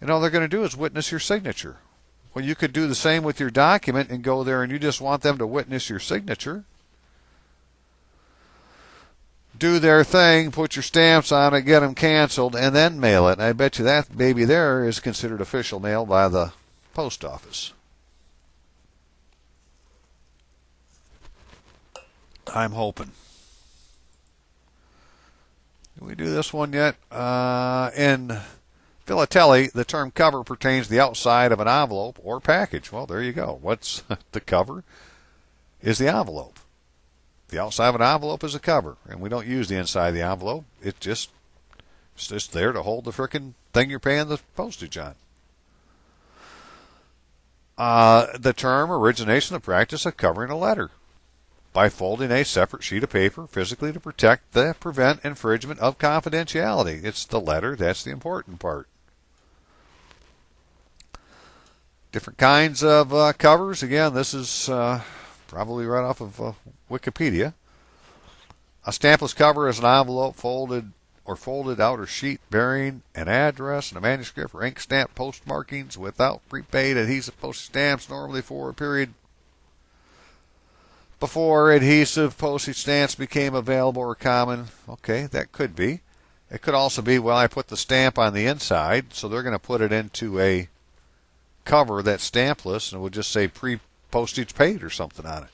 And all they're going to do is witness your signature. Well, you could do the same with your document and go there and you just want them to witness your signature. Do their thing, put your stamps on it, get them canceled, and then mail it. And I bet you that baby there is considered official mail by the post office. I'm hoping. Did we do this one yet? In philately, the term cover pertains to the outside of an envelope or package. Well, there you go. What's the cover? Is the envelope. The outside of an envelope is a cover, and we don't use the inside of the envelope. It's just there to hold the frickin' thing you're paying the postage on. The term originates in the practice of covering a letter by folding a separate sheet of paper physically to prevent infringement of confidentiality. It's the letter that's the important part. Different kinds of covers. Again, this is probably right off of Wikipedia. A stampless cover is an envelope folded outer sheet bearing an address and a manuscript or ink stamp postmarkings without prepaid adhesive postage stamps, normally for a period before adhesive postage stamps became available or common. Okay, that could be. It could also be, well, I put the stamp on the inside, so they're going to put it into a cover that's stampless, and it would just say pre-postage paid or something on it.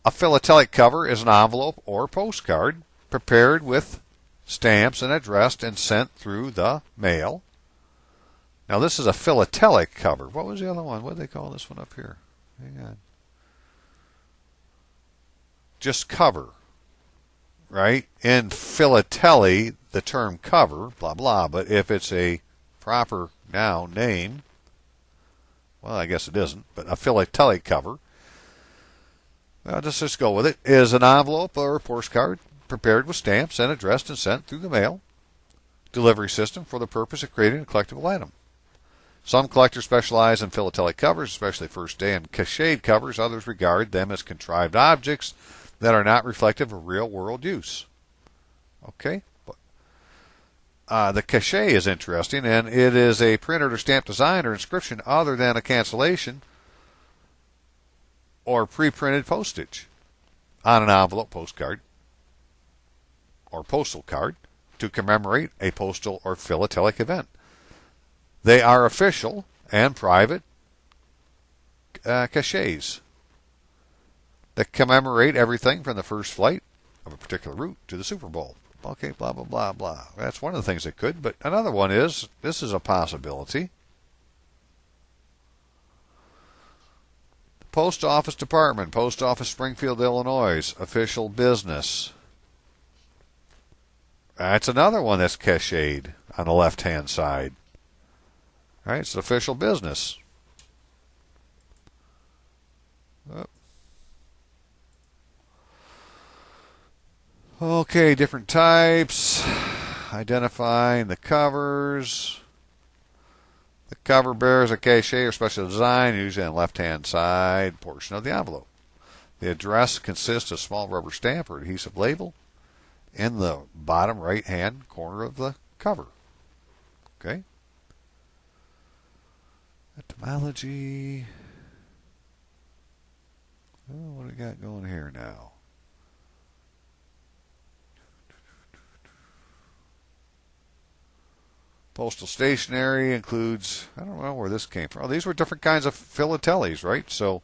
A philatelic cover is an envelope or postcard prepared with stamps and addressed and sent through the mail. Now, this is a philatelic cover. What was the other one? What do they call this one up here? Hang on. Just cover, right? In philately, the term cover, blah, blah. But if it's a proper noun name, well, I guess it isn't, but a philatelic cover, well, just go with it, is an envelope or a postcard prepared with stamps and addressed and sent through the mail delivery system for the purpose of creating a collectible item. Some collectors specialize in philatelic covers, especially first day and cachet covers. Others regard them as contrived objects that are not reflective of real-world use. Okay? The cachet is interesting, and it is a printed or stamped design or inscription other than a cancellation or pre-printed postage on an envelope, postcard, or postal card to commemorate a postal or philatelic event. They are official and private cachets that commemorate everything from the first flight of a particular route to the Super Bowl. Okay, blah, blah, blah, blah. That's one of the things that could. But another one is, this is a possibility. Post Office Department, Post Office Springfield, Illinois, official business. That's another one that's cached. on the left-hand side. Right? It's official business. Oh. Okay, different types. Identifying the covers. The cover bears a cachet or special design, usually on the left-hand side portion of the envelope. The address consists of a small rubber stamp or adhesive label in the bottom right-hand corner of the cover. Okay? Etymology. Oh, what do we got going here now? Postal stationery includes, I don't know where this came from. Oh, these were different kinds of philatelies, right? So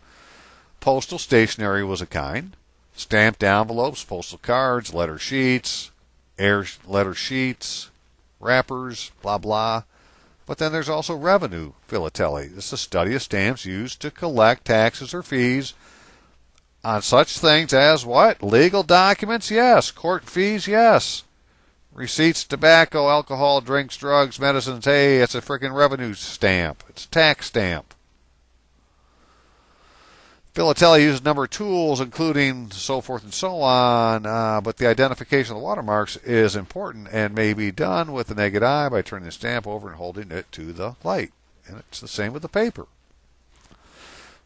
postal stationery was a kind. Stamped envelopes, postal cards, letter sheets, letter sheets, wrappers, blah, blah. But then there's also revenue philately. This is the study of stamps used to collect taxes or fees on such things as what? Legal documents? Yes. Court fees? Yes. Receipts, tobacco, alcohol, drinks, drugs, medicines. Hey, it's a freaking revenue stamp. It's a tax stamp. Philately uses a number of tools, including so forth and so on, but the identification of the watermarks is important and may be done with the naked eye by turning the stamp over and holding it to the light. And it's the same with the paper.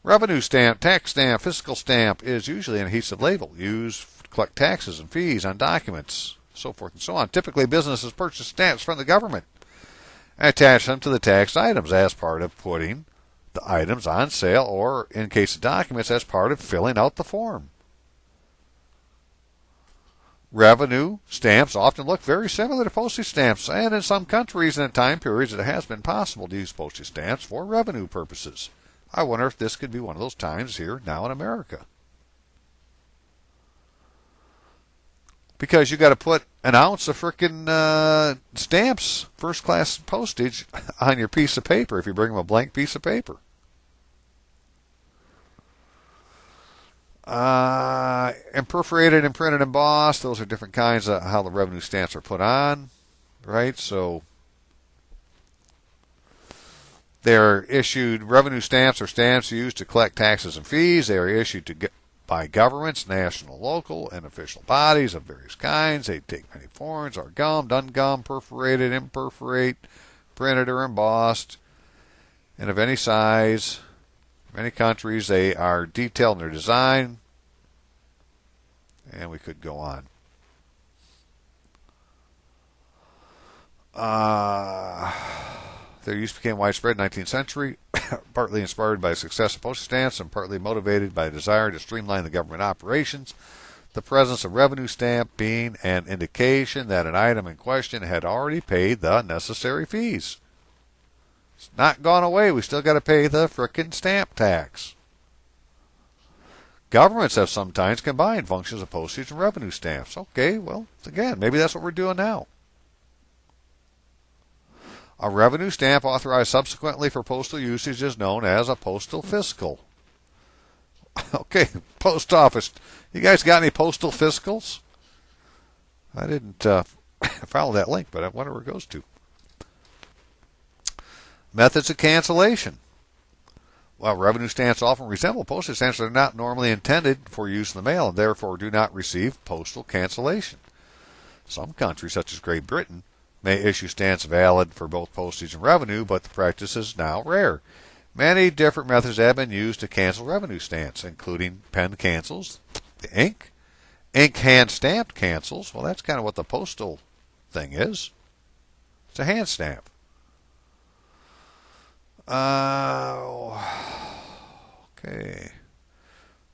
Revenue stamp, tax stamp, fiscal stamp is usually an adhesive label used to collect taxes and fees on documents, so forth and so on. Typically, businesses purchase stamps from the government and attach them to the taxed items as part of putting the items on sale, or in case of documents, as part of filling out the form. Revenue stamps often look very similar to postage stamps, and in some countries and in time periods it has been possible to use postage stamps for revenue purposes. I wonder if this could be one of those times here now in America. Because you got to put an ounce of frickin' stamps, first class postage, on your piece of paper if you bring them a blank piece of paper. Perforated, imprinted, embossed, those are different kinds of how the revenue stamps are put on, right? So they're issued, revenue stamps are stamps used to collect taxes and fees. They are issued by governments, national, local, and official bodies of various kinds. They take many forms, are gummed, ungummed, perforated, imperforate, printed, or embossed, and of any size. In many countries, they are detailed in their design, and we could go on. Their use became widespread in the 19th century, partly inspired by the success of postage stamps and partly motivated by a desire to streamline the government operations. The presence of revenue stamp being an indication that an item in question had already paid the necessary fees. It's not gone away. We still got to pay the frickin' stamp tax. Governments have sometimes combined functions of postage and revenue stamps. Okay, well, again, maybe that's what we're doing now. A revenue stamp authorized subsequently for postal usage is known as a postal fiscal. Okay, post office. You guys got any postal fiscals? I didn't follow that link, but I wonder where it goes to. Methods of cancellation. While revenue stamps often resemble postage stamps, they are not normally intended for use in the mail and therefore do not receive postal cancellation. Some countries, such as Great Britain, may issue stamps valid for both postage and revenue, but the practice is now rare. Many different methods have been used to cancel revenue stamps, including pen cancels, the ink hand stamped cancels. Well, that's kind of what the postal thing is. It's a hand stamp. Okay.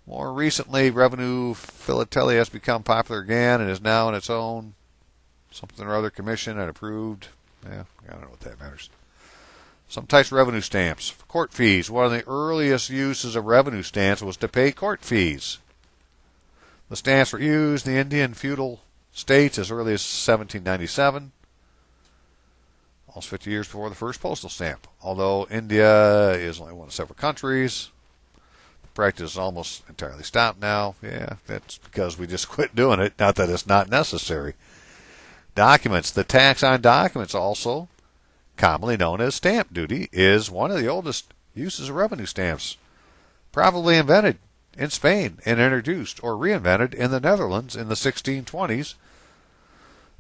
More recently, revenue philately has become popular again and is now in its own something or other commission and approved. Yeah, I don't know what that matters. Some types of revenue stamps. Court fees. One of the earliest uses of revenue stamps was to pay court fees. The stamps were used in the Indian feudal states as early as 1797. Almost 50 years before the first postal stamp. Although India is only one of several countries, the practice is almost entirely stopped now. Yeah, that's because we just quit doing it. Not that it's not necessary. Documents. The tax on documents, also commonly known as stamp duty, is one of the oldest uses of revenue stamps. Probably invented in Spain and introduced or reinvented in the Netherlands in the 1620s,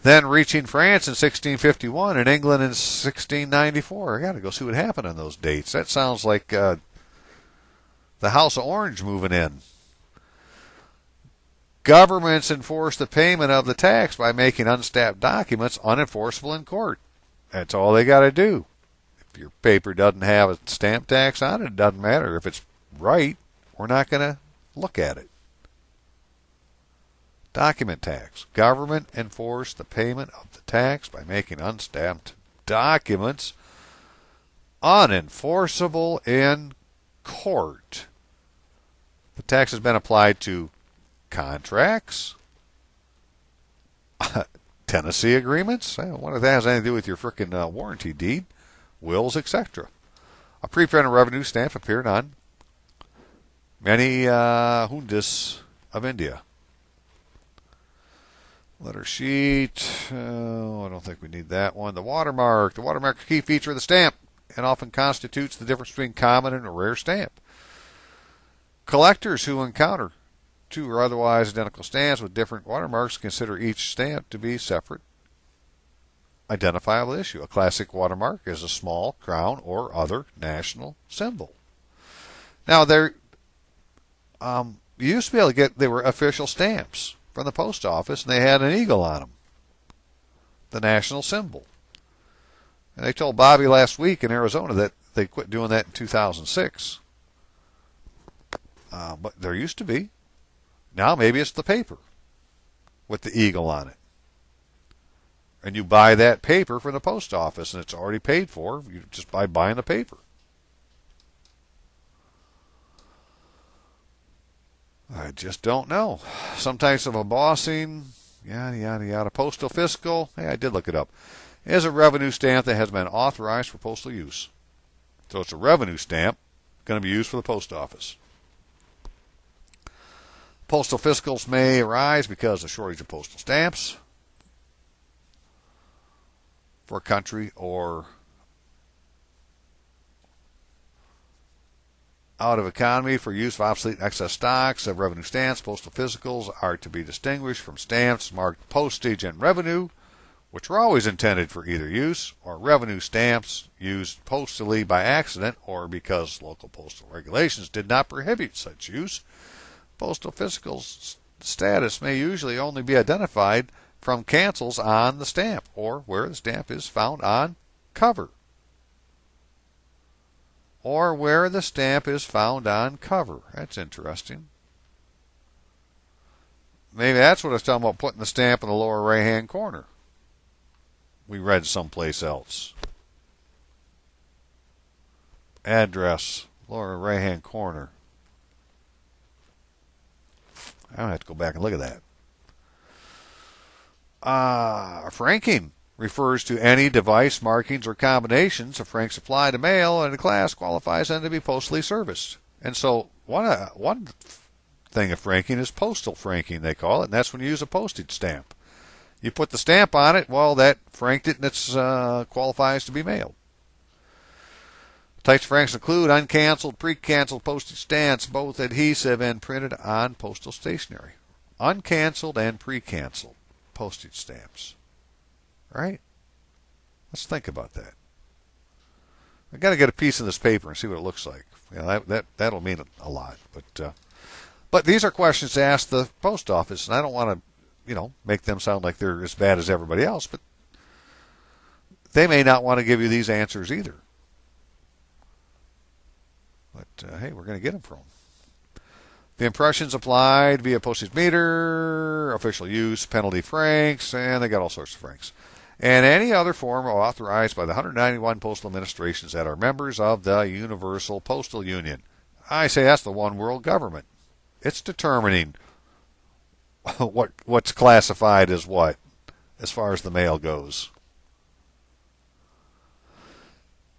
then reaching France in 1651 and England in 1694. I got to go see what happened on those dates. That sounds like the House of Orange moving in. Governments enforce the payment of the tax by making unstamped documents unenforceable in court. That's all they got to do. If your paper doesn't have a stamp tax on it, it doesn't matter. If it's right, we're not going to look at it. Document tax. Government enforce the payment of the tax by making unstamped documents unenforceable in court. The tax has been applied to contracts, tenancy agreements. I wonder if that has anything to do with your frickin' warranty deed, wills, etc. A preprinted revenue stamp appeared on many hundis of India. Letter sheet. I don't think we need that one. The watermark. The watermark is a key feature of the stamp and often constitutes the difference between common and a rare stamp. Collectors who encounter two or otherwise identical stamps with different watermarks consider each stamp to be separate, identifiable issue. A classic watermark is a small crown or other national symbol. Now, there you used to be able to get, they were official stamps from the post office, and they had an eagle on them, the national symbol. And they told Bobby last week in Arizona that they quit doing that in 2006. But there used to be. Now maybe it's the paper with the eagle on it. And you buy that paper from the post office, and it's already paid for just by buying the paper. I just don't know. Some types of embossing, yada, yada, yada. Postal fiscal, hey, I did look it up, is a revenue stamp that has been authorized for postal use. So it's a revenue stamp going to be used for the post office. Postal fiscals may arise because of shortage of postal stamps for a country or out of economy for use of obsolete excess stocks of revenue stamps. Postal fiscals are to be distinguished from stamps marked postage and revenue, which were always intended for either use, or revenue stamps used postally by accident or because local postal regulations did not prohibit such use. Postal fiscal's status may usually only be identified from cancels on the stamp or where the stamp is found on cover. Or where the stamp is found on cover. That's interesting. Maybe that's what I was talking about, putting the stamp in the lower right-hand corner. We read someplace else. Address, lower right-hand corner. I don't have to go back and look at that. Franking refers to any device, markings, or combinations of franks applied to mail, and a class qualifies them to be postally serviced. And so one thing of franking is postal franking, they call it, and that's when you use a postage stamp. You put the stamp on it, well, that franked it, and it qualifies to be mailed. Types of franks include uncanceled, pre-canceled postage stamps, both adhesive and printed on postal stationery. Uncanceled and pre-canceled postage stamps. Right? Let's think about that. I've got to get a piece of this paper and see what it looks like. You know, that'll mean a lot. But these are questions to ask the post office, and I don't want to, make them sound like they're as bad as everybody else, but they may not want to give you these answers either. But, hey, we're going to get them from them. The impressions applied via postage meter, official use, penalty franks, and they got all sorts of franks. And any other form authorized by the 191 postal administrations that are members of the Universal Postal Union. I say that's the one world government. It's determining what's classified as what, as far as the mail goes.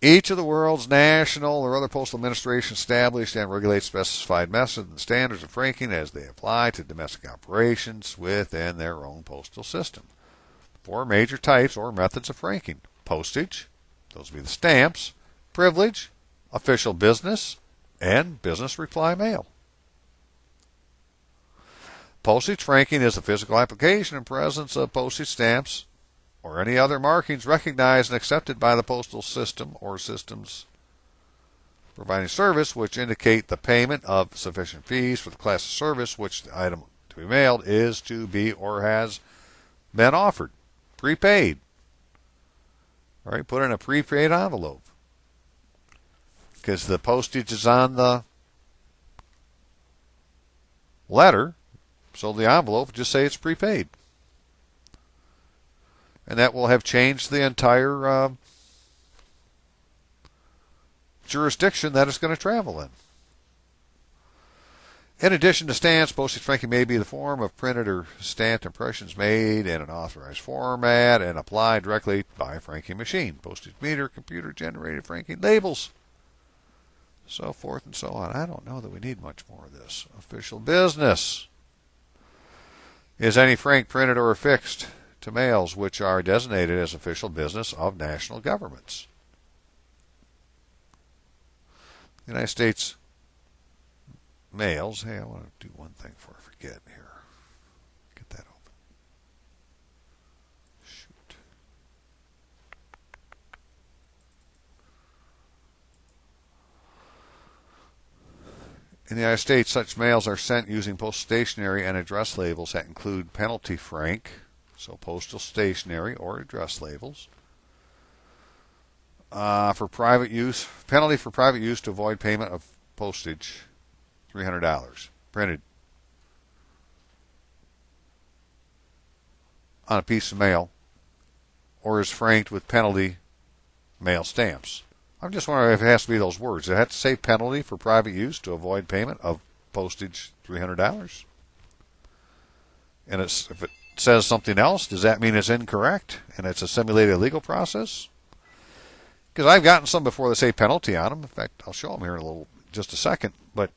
Each of the world's national or other postal administrations established and regulates specified methods and standards of franking as they apply to domestic operations within their own postal system. four major types or methods of franking: postage, those would be the stamps; privilege; official business; and business reply mail. Postage franking is the physical application and presence of postage stamps or any other markings recognized and accepted by the postal system or systems providing service, which indicate the payment of sufficient fees for the class of service which the item to be mailed is to be or has been offered. Prepaid. All right, put in a prepaid envelope because the postage is on the letter, so the envelope will just say it's prepaid. And that will have changed the entire jurisdiction that it's going to travel in. In addition to stamps, postage franking may be the form of printed or stamped impressions made in an authorized format and applied directly by a franking machine. Postage meter, computer-generated franking labels, so forth and so on. I don't know that we need much more of this. Official business is any frank printed or affixed to mails which are designated as official business of national governments. The United States mails. Hey, I want to do one thing before I forget here. Get that open. Shoot. In the United States, such mails are sent using postal stationery and address labels that include penalty frank, so postal stationery or address labels. For private use, penalty for private use to avoid payment of postage, $300. Printed on a piece of mail or is franked with penalty mail stamps. I'm just wondering if it has to be those words. Does it have to say penalty for private use to avoid payment of postage, $300? And if it says something else, does that mean it's incorrect and it's a simulated legal process? Because I've gotten some before that say penalty on them. In fact, I'll show them here in just a second. But,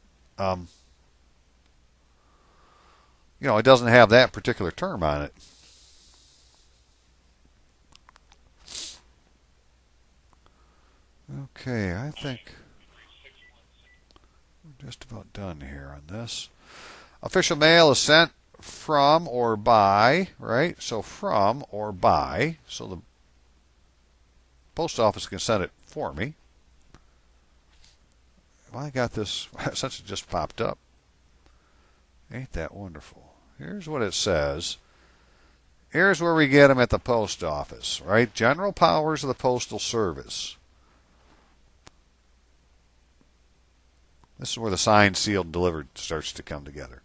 it doesn't have that particular term on it. Okay, I think we're just about done here on this. Official mail is sent from or by, right? So from or by. So the post office can send it for me. Well, I got this since it just popped up. Ain't that wonderful? Here's what it says. Here's where we get them at the post office, right? General powers of the Postal Service. This is where the signed, sealed, delivered starts to come together.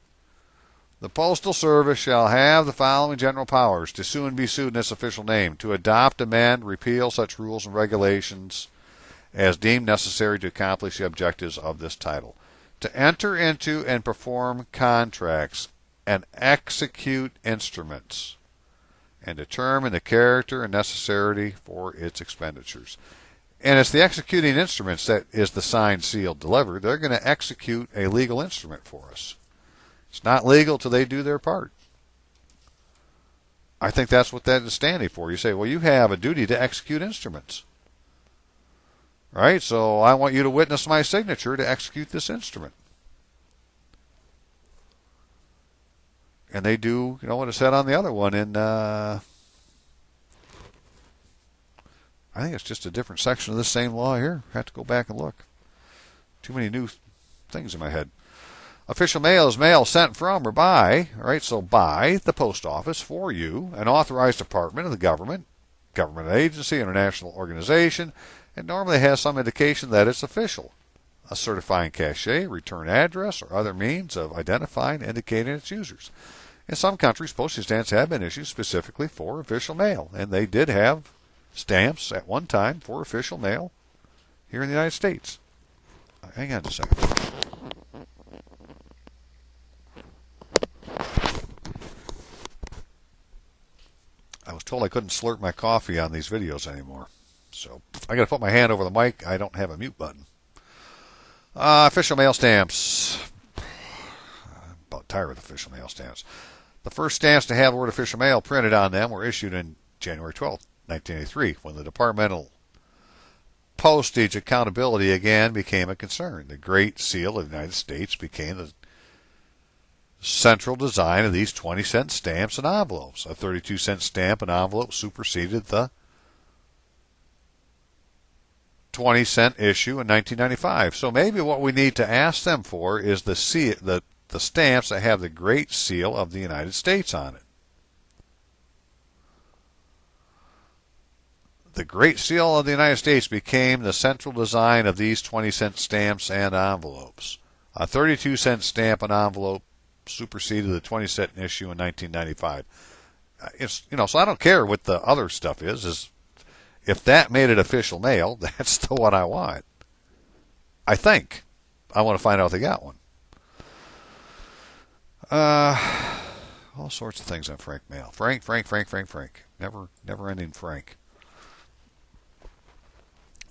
The Postal Service shall have the following general powers: to sue and be sued in its official name, to adopt, amend, repeal such rules and regulations as deemed necessary to accomplish the objectives of this title, to enter into and perform contracts and execute instruments, and determine the character and necessity for its expenditures. And it's the executing instruments that is the signed, sealed, delivered. They're going to execute a legal instrument for us. It's not legal till they do their part. I think that's what that is standing for. You say, well, you have a duty to execute instruments. Right? So I want you to witness my signature to execute this instrument. And they do, what it said on the other one in, I think it's just a different section of this same law here. I have to go back and look. Too many new things in my head. Official mail is mail sent from or by, right? So by the post office for you, an authorized department of the government agency, international organization, and normally has some indication that it's official. A certifying cachet, return address, or other means of identifying and indicating its users. In some countries, postage stamps have been issued specifically for official mail, and they did have stamps at one time for official mail here in the United States. Hang on a second. I was told I couldn't slurp my coffee on these videos anymore. So I got to put my hand over the mic. I don't have a mute button. Official mail stamps. I'm about tired of official mail stamps. The first stamps to have the word official mail printed on them were issued in January 12th, 1983, when the departmental postage accountability again became a concern. The Great Seal of the United States became the central design of these 20-cent stamps and envelopes. A 32-cent stamp and envelope superseded the 20-cent issue in 1995. So maybe what we need to ask them for is the stamps that have the Great Seal of the United States on it. The Great Seal of the United States became the central design of these 20-cent stamps and envelopes. A 32-cent stamp and envelope superseded the 20-cent issue in 1995. So I don't care what the other stuff is if that made it official mail, that's the one I want. I think. I want to find out if they got one. All sorts of things on Frank mail. Frank. Never ending Frank.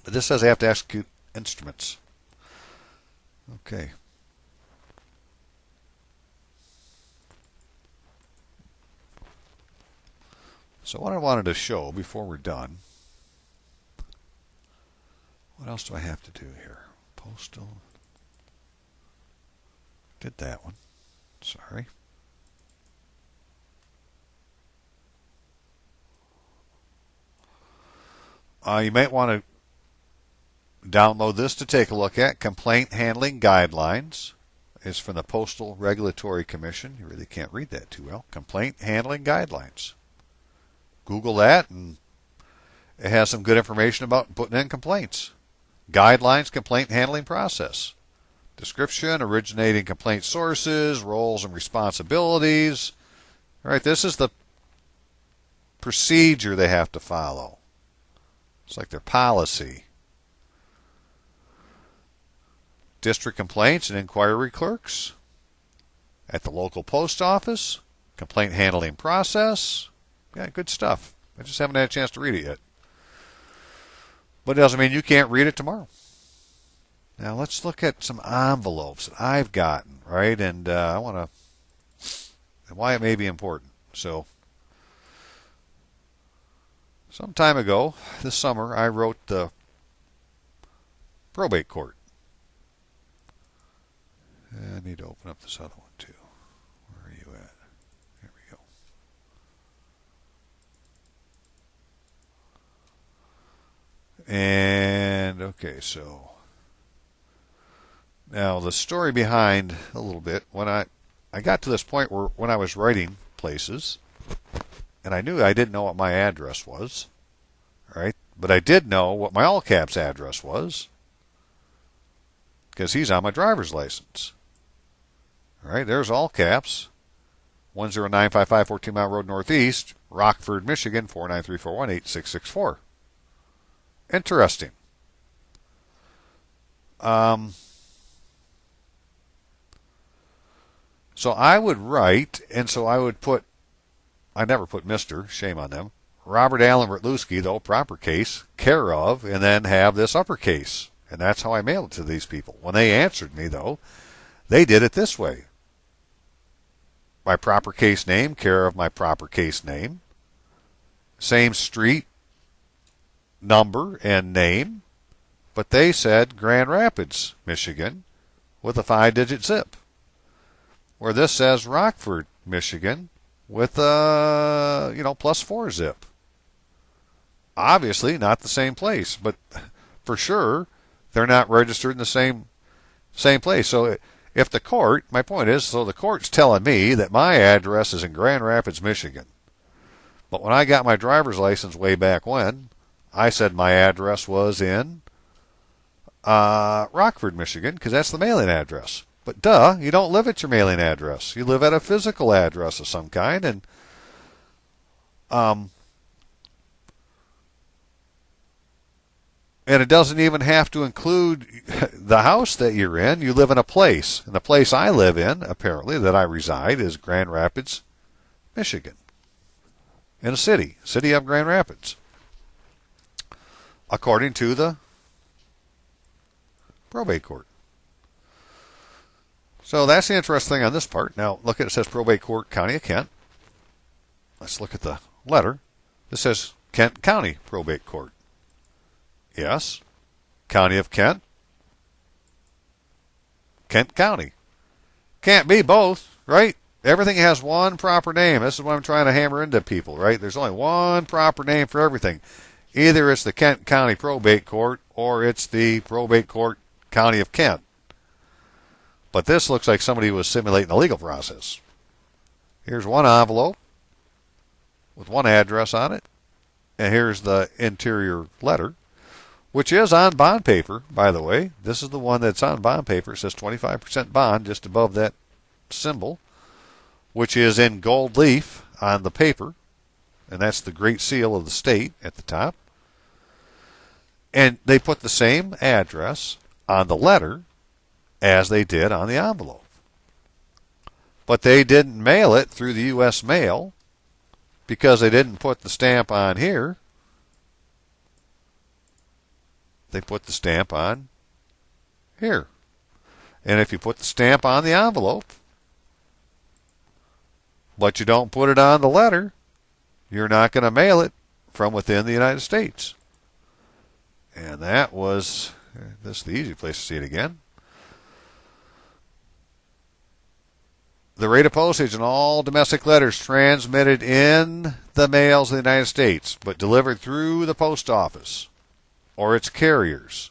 But this says I have to execute instruments. Okay. So what I wanted to show before we're done, what else do I have to do here? Postal. Did that one. Sorry. You might want to download this to take a look at. Complaint Handling Guidelines. It's from the Postal Regulatory Commission. You really can't read that too well. Complaint Handling Guidelines. Google that, and it has some good information about putting in complaints. Guidelines, complaint handling process. Description, originating complaint sources, roles and responsibilities. All right, this is the procedure they have to follow. It's like their policy. District complaints and inquiry clerks at the local post office. Complaint handling process. Yeah, good stuff. I just haven't had a chance to read it yet. But it doesn't mean you can't read it tomorrow. Now let's look at some envelopes that I've gotten, right? And I want to, and why it may be important. So, some time ago, this summer, I wrote the probate court. I need to open up this other one too. Where are you at? There we go. And, okay, so now the story behind a little bit, when I got to this point where when I was writing places, and I knew I didn't know what my address was, right? But I did know what my all caps address was, because he's on my driver's license. All right, there's all caps, 10955 14 Mile Road Northeast, Rockford, Michigan, 49341 8664. Interesting. So I would write, and so I would put, I never put Mr., shame on them, Robert Allen Bertluski, though, proper case, care of, and then have this uppercase. And that's how I mailed it to these people. When they answered me, though, they did it this way. My proper case name, care of my proper case name, same street, number, and name, but they said Grand Rapids, Michigan, with a 5-digit zip. Where this says Rockford, Michigan, with a, +4 zip. Obviously not the same place, but for sure they're not registered in the same place. So if the court, my point is, so the court's telling me that my address is in Grand Rapids, Michigan. But when I got my driver's license way back when, I said my address was in Rockford, Michigan, because that's the mailing address. But duh, you don't live at your mailing address. You live at a physical address of some kind, and it doesn't even have to include the house that you're in. You live in a place. And the place I live in, apparently, that I reside, is Grand Rapids, Michigan. In a city of Grand Rapids. According to the probate court. So that's the interesting thing on this part. Now, look at it says Probate Court, County of Kent. Let's look at the letter. This says Kent County Probate Court. Yes. County of Kent. Kent County. Can't be both, right? Everything has one proper name. This is what I'm trying to hammer into people, right? There's only one proper name for everything. Either it's the Kent County Probate Court or it's the Probate Court County of Kent. But this looks like somebody was simulating the legal process. Here's one envelope with one address on it. And here's the interior letter, which is on bond paper, by the way. This is the one that's on bond paper. It says 25% bond just above that symbol, which is in gold leaf on the paper. And that's the Great Seal of the state at the top. And they put the same address on the letter as they did on the envelope. But they didn't mail it through the U.S. mail because they didn't put the stamp on here. They put the stamp on here. And if you put the stamp on the envelope, but you don't put it on the letter, you're not going to mail it from within the United States. And that was, this is the easy place to see it again. The rate of postage on all domestic letters transmitted in the mails of the United States, but delivered through the post office or its carriers,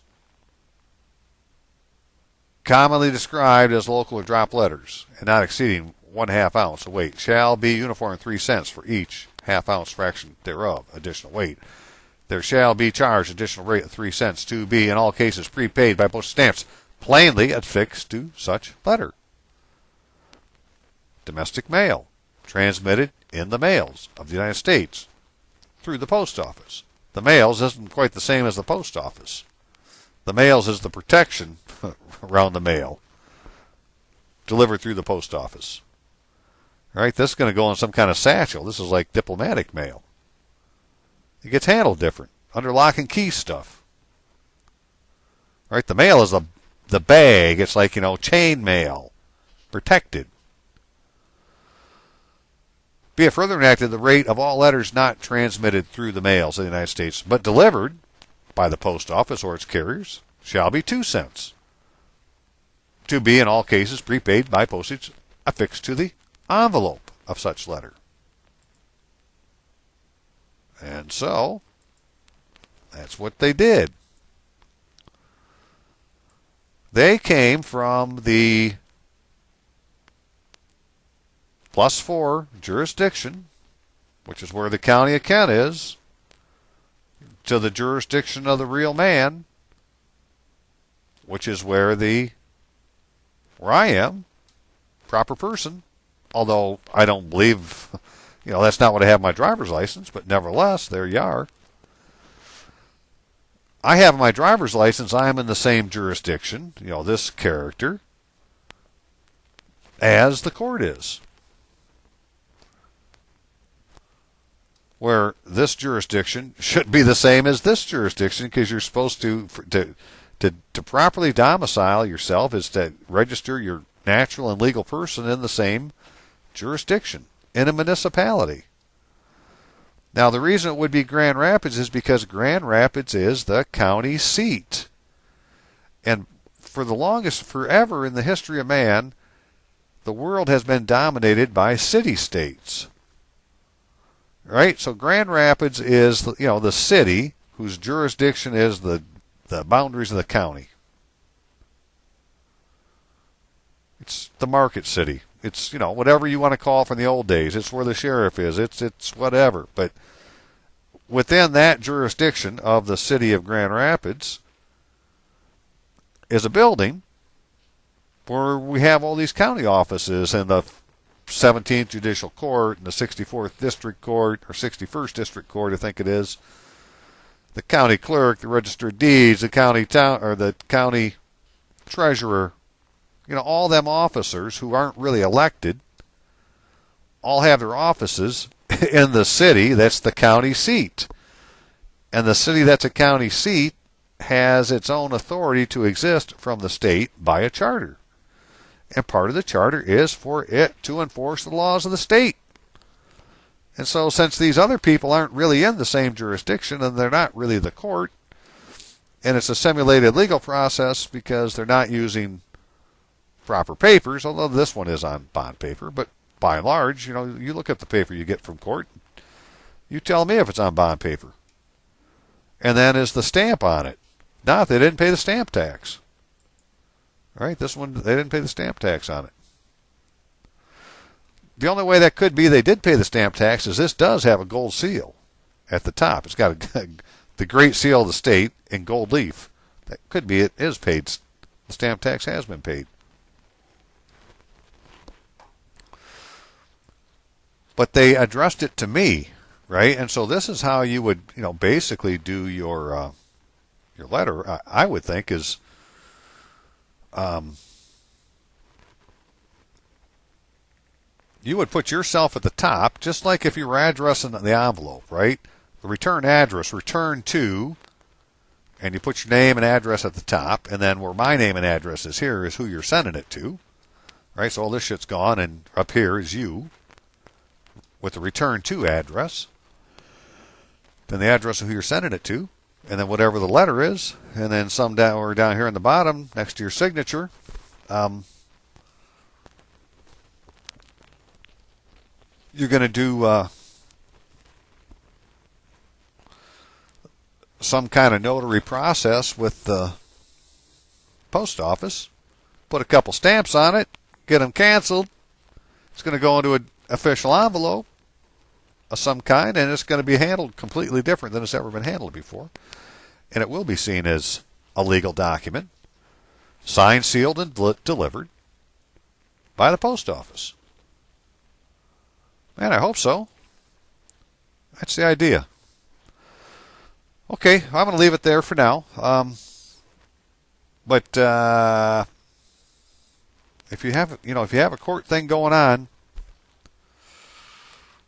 commonly described as local or drop letters, and not exceeding 1/2 ounce of weight, shall be uniform 3 cents for each half-ounce fraction thereof, additional weight. There shall be charged additional rate of 3 cents to be, in all cases, prepaid by postage stamps, plainly affixed to such letter. Domestic mail, transmitted in the mails of the United States through the post office. The mails isn't quite the same as the post office. The mails is the protection around the mail, delivered through the post office. All right, this is going to go in some kind of satchel. This is like diplomatic mail. It gets handled different, under lock and key stuff. All right, the mail is the bag. It's like, chain mail, protected. Be it further enacted, the rate of all letters not transmitted through the mails of the United States, but delivered by the post office or its carriers, shall be 2 cents. To be, in all cases, prepaid by postage affixed to the envelope of such letter. And so, that's what they did. They came from the +4 jurisdiction, which is where the county of Kent is, to the jurisdiction of the real man, which is where I am, proper person. Although I don't believe, that's not what I have my driver's license, but nevertheless, there you are. I have my driver's license. I am in the same jurisdiction, this character, as the court is. Where this jurisdiction should be the same as this jurisdiction, because you're supposed to properly domicile yourself is to register your natural and legal person in the same jurisdiction, in a municipality. Now, the reason it would be Grand Rapids is because Grand Rapids is the county seat. And for the longest, forever in the history of man, the world has been dominated by city-states. Right? So Grand Rapids is, the city whose jurisdiction is the boundaries of the county. It's the market city. It's, whatever you want to call from the old days. It's where the sheriff is. It's whatever. But within that jurisdiction of the city of Grand Rapids is a building where we have all these county offices and the 17th Judicial Court and the 64th District Court, or 61st District Court, I think it is. The county clerk, the register of deeds, the county treasurer. All them officers who aren't really elected all have their offices in the city that's the county seat. And the city that's a county seat has its own authority to exist from the state by a charter. And part of the charter is for it to enforce the laws of the state. And so since these other people aren't really in the same jurisdiction and they're not really the court, and it's a simulated legal process because they're not using proper papers, although this one is on bond paper, but by and large, you look at the paper you get from court, you tell me if it's on bond paper. And then is the stamp on it. Now, if they didn't pay the stamp tax. All right, this one, they didn't pay the stamp tax on it. The only way that could be they did pay the stamp tax is this does have a gold seal at the top. It's got the Great Seal of the state in gold leaf. That could be it is paid. The stamp tax has been paid. But they addressed it to me, right? And so this is how you would, basically do your letter. I would think is, you would put yourself at the top, just like if you were addressing the envelope, right? The return address, return to, and you put your name and address at the top, and then where my name and address is here is who you're sending it to, right? So all this shit's gone, and up here is you with the return to address, then the address of who you're sending it to, and then whatever the letter is, and then some down here in the bottom next to your signature. You're going to do some kind of notary process with the post office, put a couple stamps on it, get them canceled. It's going to go into an official envelope of some kind, and it's going to be handled completely different than it's ever been handled before. And it will be seen as a legal document, signed, sealed, and delivered by the post office. Man, I hope so. That's the idea. Okay, I'm going to leave it there for now. But if you have a court thing going on,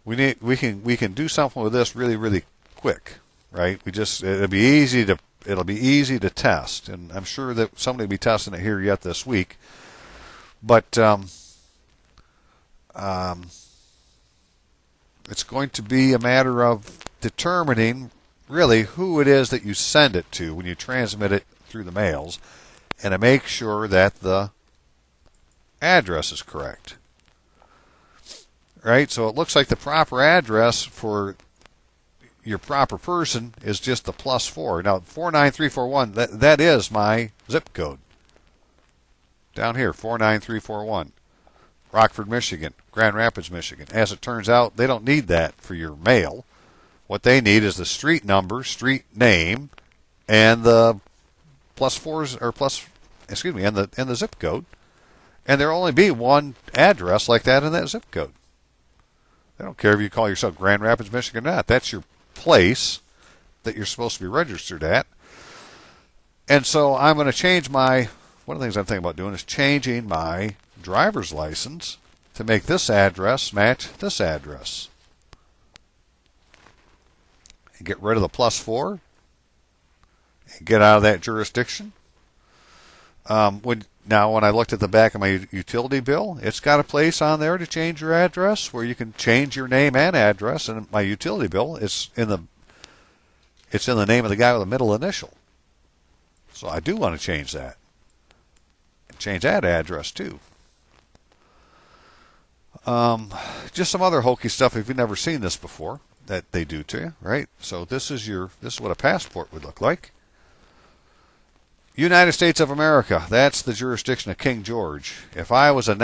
we can do something with this really, really quick, right? It'll be easy to test, and I'm sure that somebody will be testing it here yet this week. But it's going to be a matter of determining really who it is that you send it to when you transmit it through the mails, and to make sure that the address is correct. Right? So it looks like the proper address for your proper person is just the +4. Now, 49341, that is my zip code. Down here, 49341. Rockford, Michigan, Grand Rapids, Michigan. As it turns out, they don't need that for your mail. What they need is the street number, street name, and the and the zip code. And there'll only be one address like that in that zip code. They don't care if you call yourself Grand Rapids, Michigan or not. That's your place that you're supposed to be registered at. And so I'm going to change one of the things I'm thinking about doing is changing my driver's license to make this address match this address. And get rid of the +4 and get out of that jurisdiction. When I looked at the back of my utility bill, it's got a place on there to change your address where you can change your name and address. And my utility bill is in the name of the guy with the middle initial. So I do want to change that. And change that address too. Just some other hokey stuff if you've never seen this before that they do to you, right? So this is what a passport would look like. United States of America, that's the jurisdiction of King George. If I was a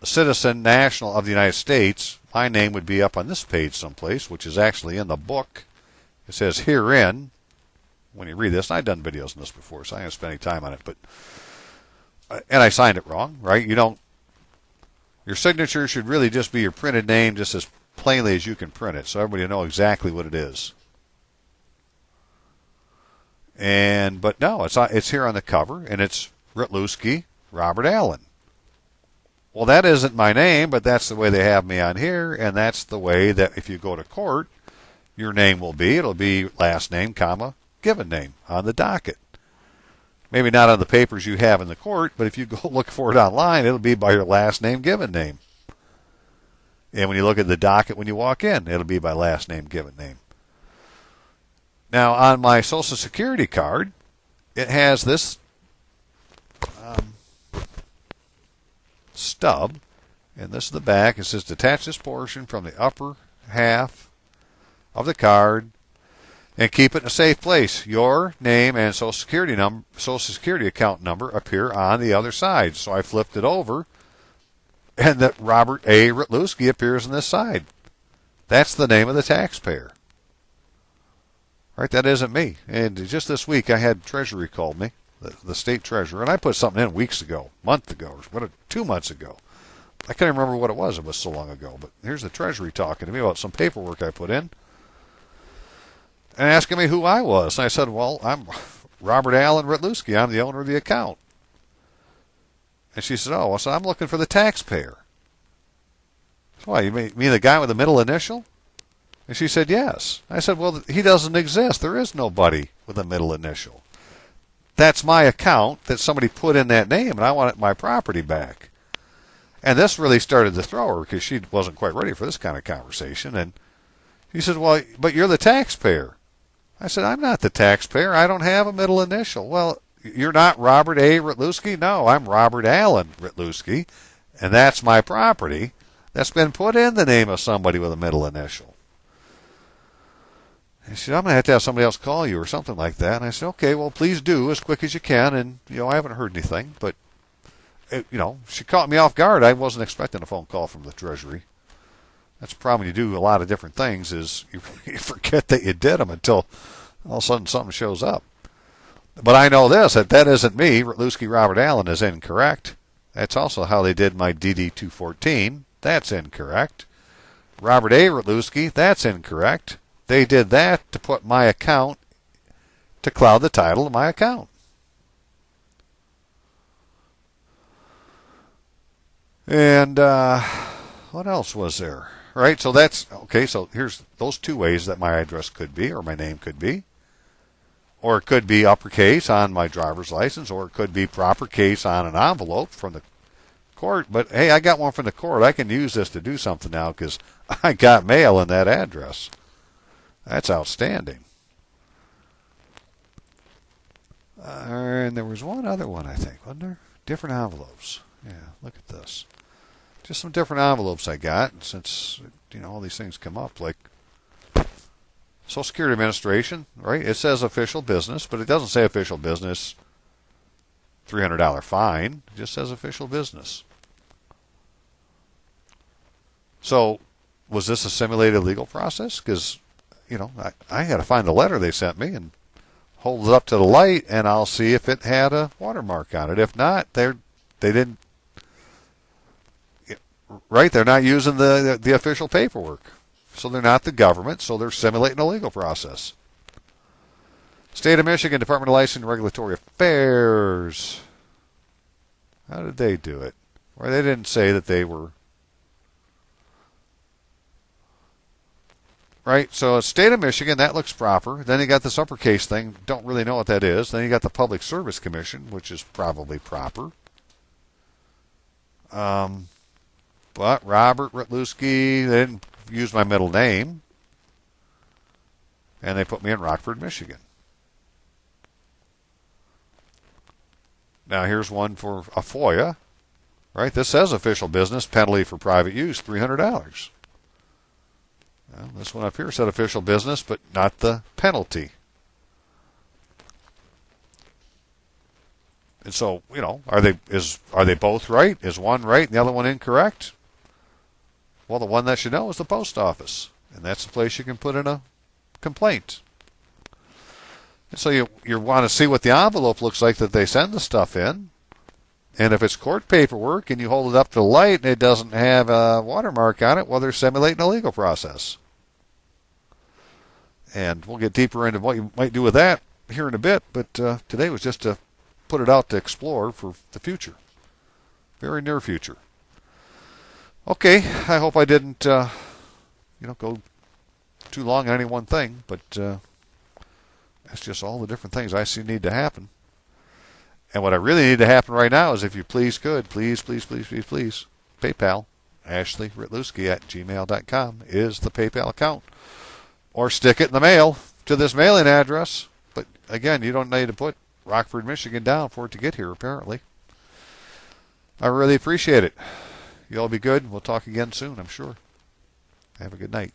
citizen national of the United States, my name would be up on this page someplace, which is actually in the book. It says herein, when you read this, and I've done videos on this before, so I haven't spent any time on it, and I signed it wrong, right? Your signature should really just be your printed name, just as plainly as you can print it, so everybody will know exactly what it is. But no, it's here on the cover, and it's Rytlewski, Robert Allen. Well, that isn't my name, but that's the way they have me on here, and that's the way that if you go to court, your name will be. It'll be last name, comma, given name on the docket. Maybe not on the papers you have in the court, but if you go look for it online, it'll be by your last name, given name. And when you look at the docket when you walk in, it'll be by last name, given name. Now, on my Social Security card, it has this stub, and this is the back. It says detach this portion from the upper half of the card and keep it in a safe place. Your name and Social Security account number appear on the other side. So I flipped it over, and that Robert A. Rytlewski appears on this side. That's the name of the taxpayer. Right? That isn't me. And just this week, I had Treasury called me, the state treasurer, and I put something in weeks ago, month ago, or 2 months ago. I can't remember what it was. It was so long ago. But here's the Treasury talking to me about some paperwork I put in and asking me who I was. And I said, well, I'm Robert Allen Rytlewski. I'm the owner of the account. And she said, oh, so I'm looking for the taxpayer. So why, you mean the guy with the middle initial? And she said, yes. I said, well, he doesn't exist. There is nobody with a middle initial. That's my account that somebody put in that name, and I want my property back. And this really started to throw her because she wasn't quite ready for this kind of conversation. And she said, well, but you're the taxpayer. I said, I'm not the taxpayer. I don't have a middle initial. Well, you're not Robert A. Rytlewski? No, I'm Robert Allen Rytlewski, and that's my property that's been put in the name of somebody with a middle initial. And she said, I'm going to have somebody else call you or something like that. And I said, okay, well, please do as quick as you can. And, I haven't heard anything, but, she caught me off guard. I wasn't expecting a phone call from the Treasury. That's the problem when you do a lot of different things is you forget that you did them until all of a sudden something shows up. But I know this, that isn't me. Rytlewski Robert Allen is incorrect. That's also how they did my DD-214. That's incorrect. Robert A. Rytlewski, that's incorrect. They did that to put my account, to cloud the title of my account. And what else was there? Right, so that's, okay, so here's those two ways that my address could be, or my name could be. Or it could be uppercase on my driver's license, or it could be proper case on an envelope from the court. But, hey, I got one from the court. I can use this to do something now because I got mail in that address. That's outstanding. And there was one other one, I think, wasn't there? Different envelopes. Yeah, look at this. Just some different envelopes I got since, all these things come up, like Social Security Administration, right? It says official business, but it doesn't say official business, $300 fine. It just says official business. So was this a simulated legal process? Because, I had to find the letter they sent me and hold it up to the light, and I'll see if it had a watermark on it. If not, they didn't. Right? They're not using the official paperwork. So they're not the government, so they're simulating a legal process. State of Michigan Department of Licensing and Regulatory Affairs. How did they do it? Or they didn't say that they were. Right? So State of Michigan, that looks proper. Then you got this uppercase thing. Don't really know what that is. Then you got the Public Service Commission, which is probably proper. But Robert Rytlewski, they didn't use my middle name. And they put me in Rockford, Michigan. Now here's one for a FOIA. Right? This says official business, penalty for private use, $300. Well, this one up here said official business, but not the penalty. And so, are they both right? Is one right and the other one incorrect? Well, the one that should know is the post office, and that's the place you can put in a complaint. And so you want to see what the envelope looks like that they send the stuff in. And if it's court paperwork and you hold it up to the light and it doesn't have a watermark on it, well, they're simulating a legal process. And we'll get deeper into what you might do with that here in a bit, but today was just to put it out to explore for the future. Very near future. Okay, I hope I didn't, go too long on any one thing, but that's just all the different things I see need to happen. And what I really need to happen right now is if you please, PayPal, AshleyRitluski@gmail.com is the PayPal account. Or stick it in the mail to this mailing address. But again, you don't need to put Rockford, Michigan down for it to get here, apparently. I really appreciate it. You all be good. We'll talk again soon, I'm sure. Have a good night.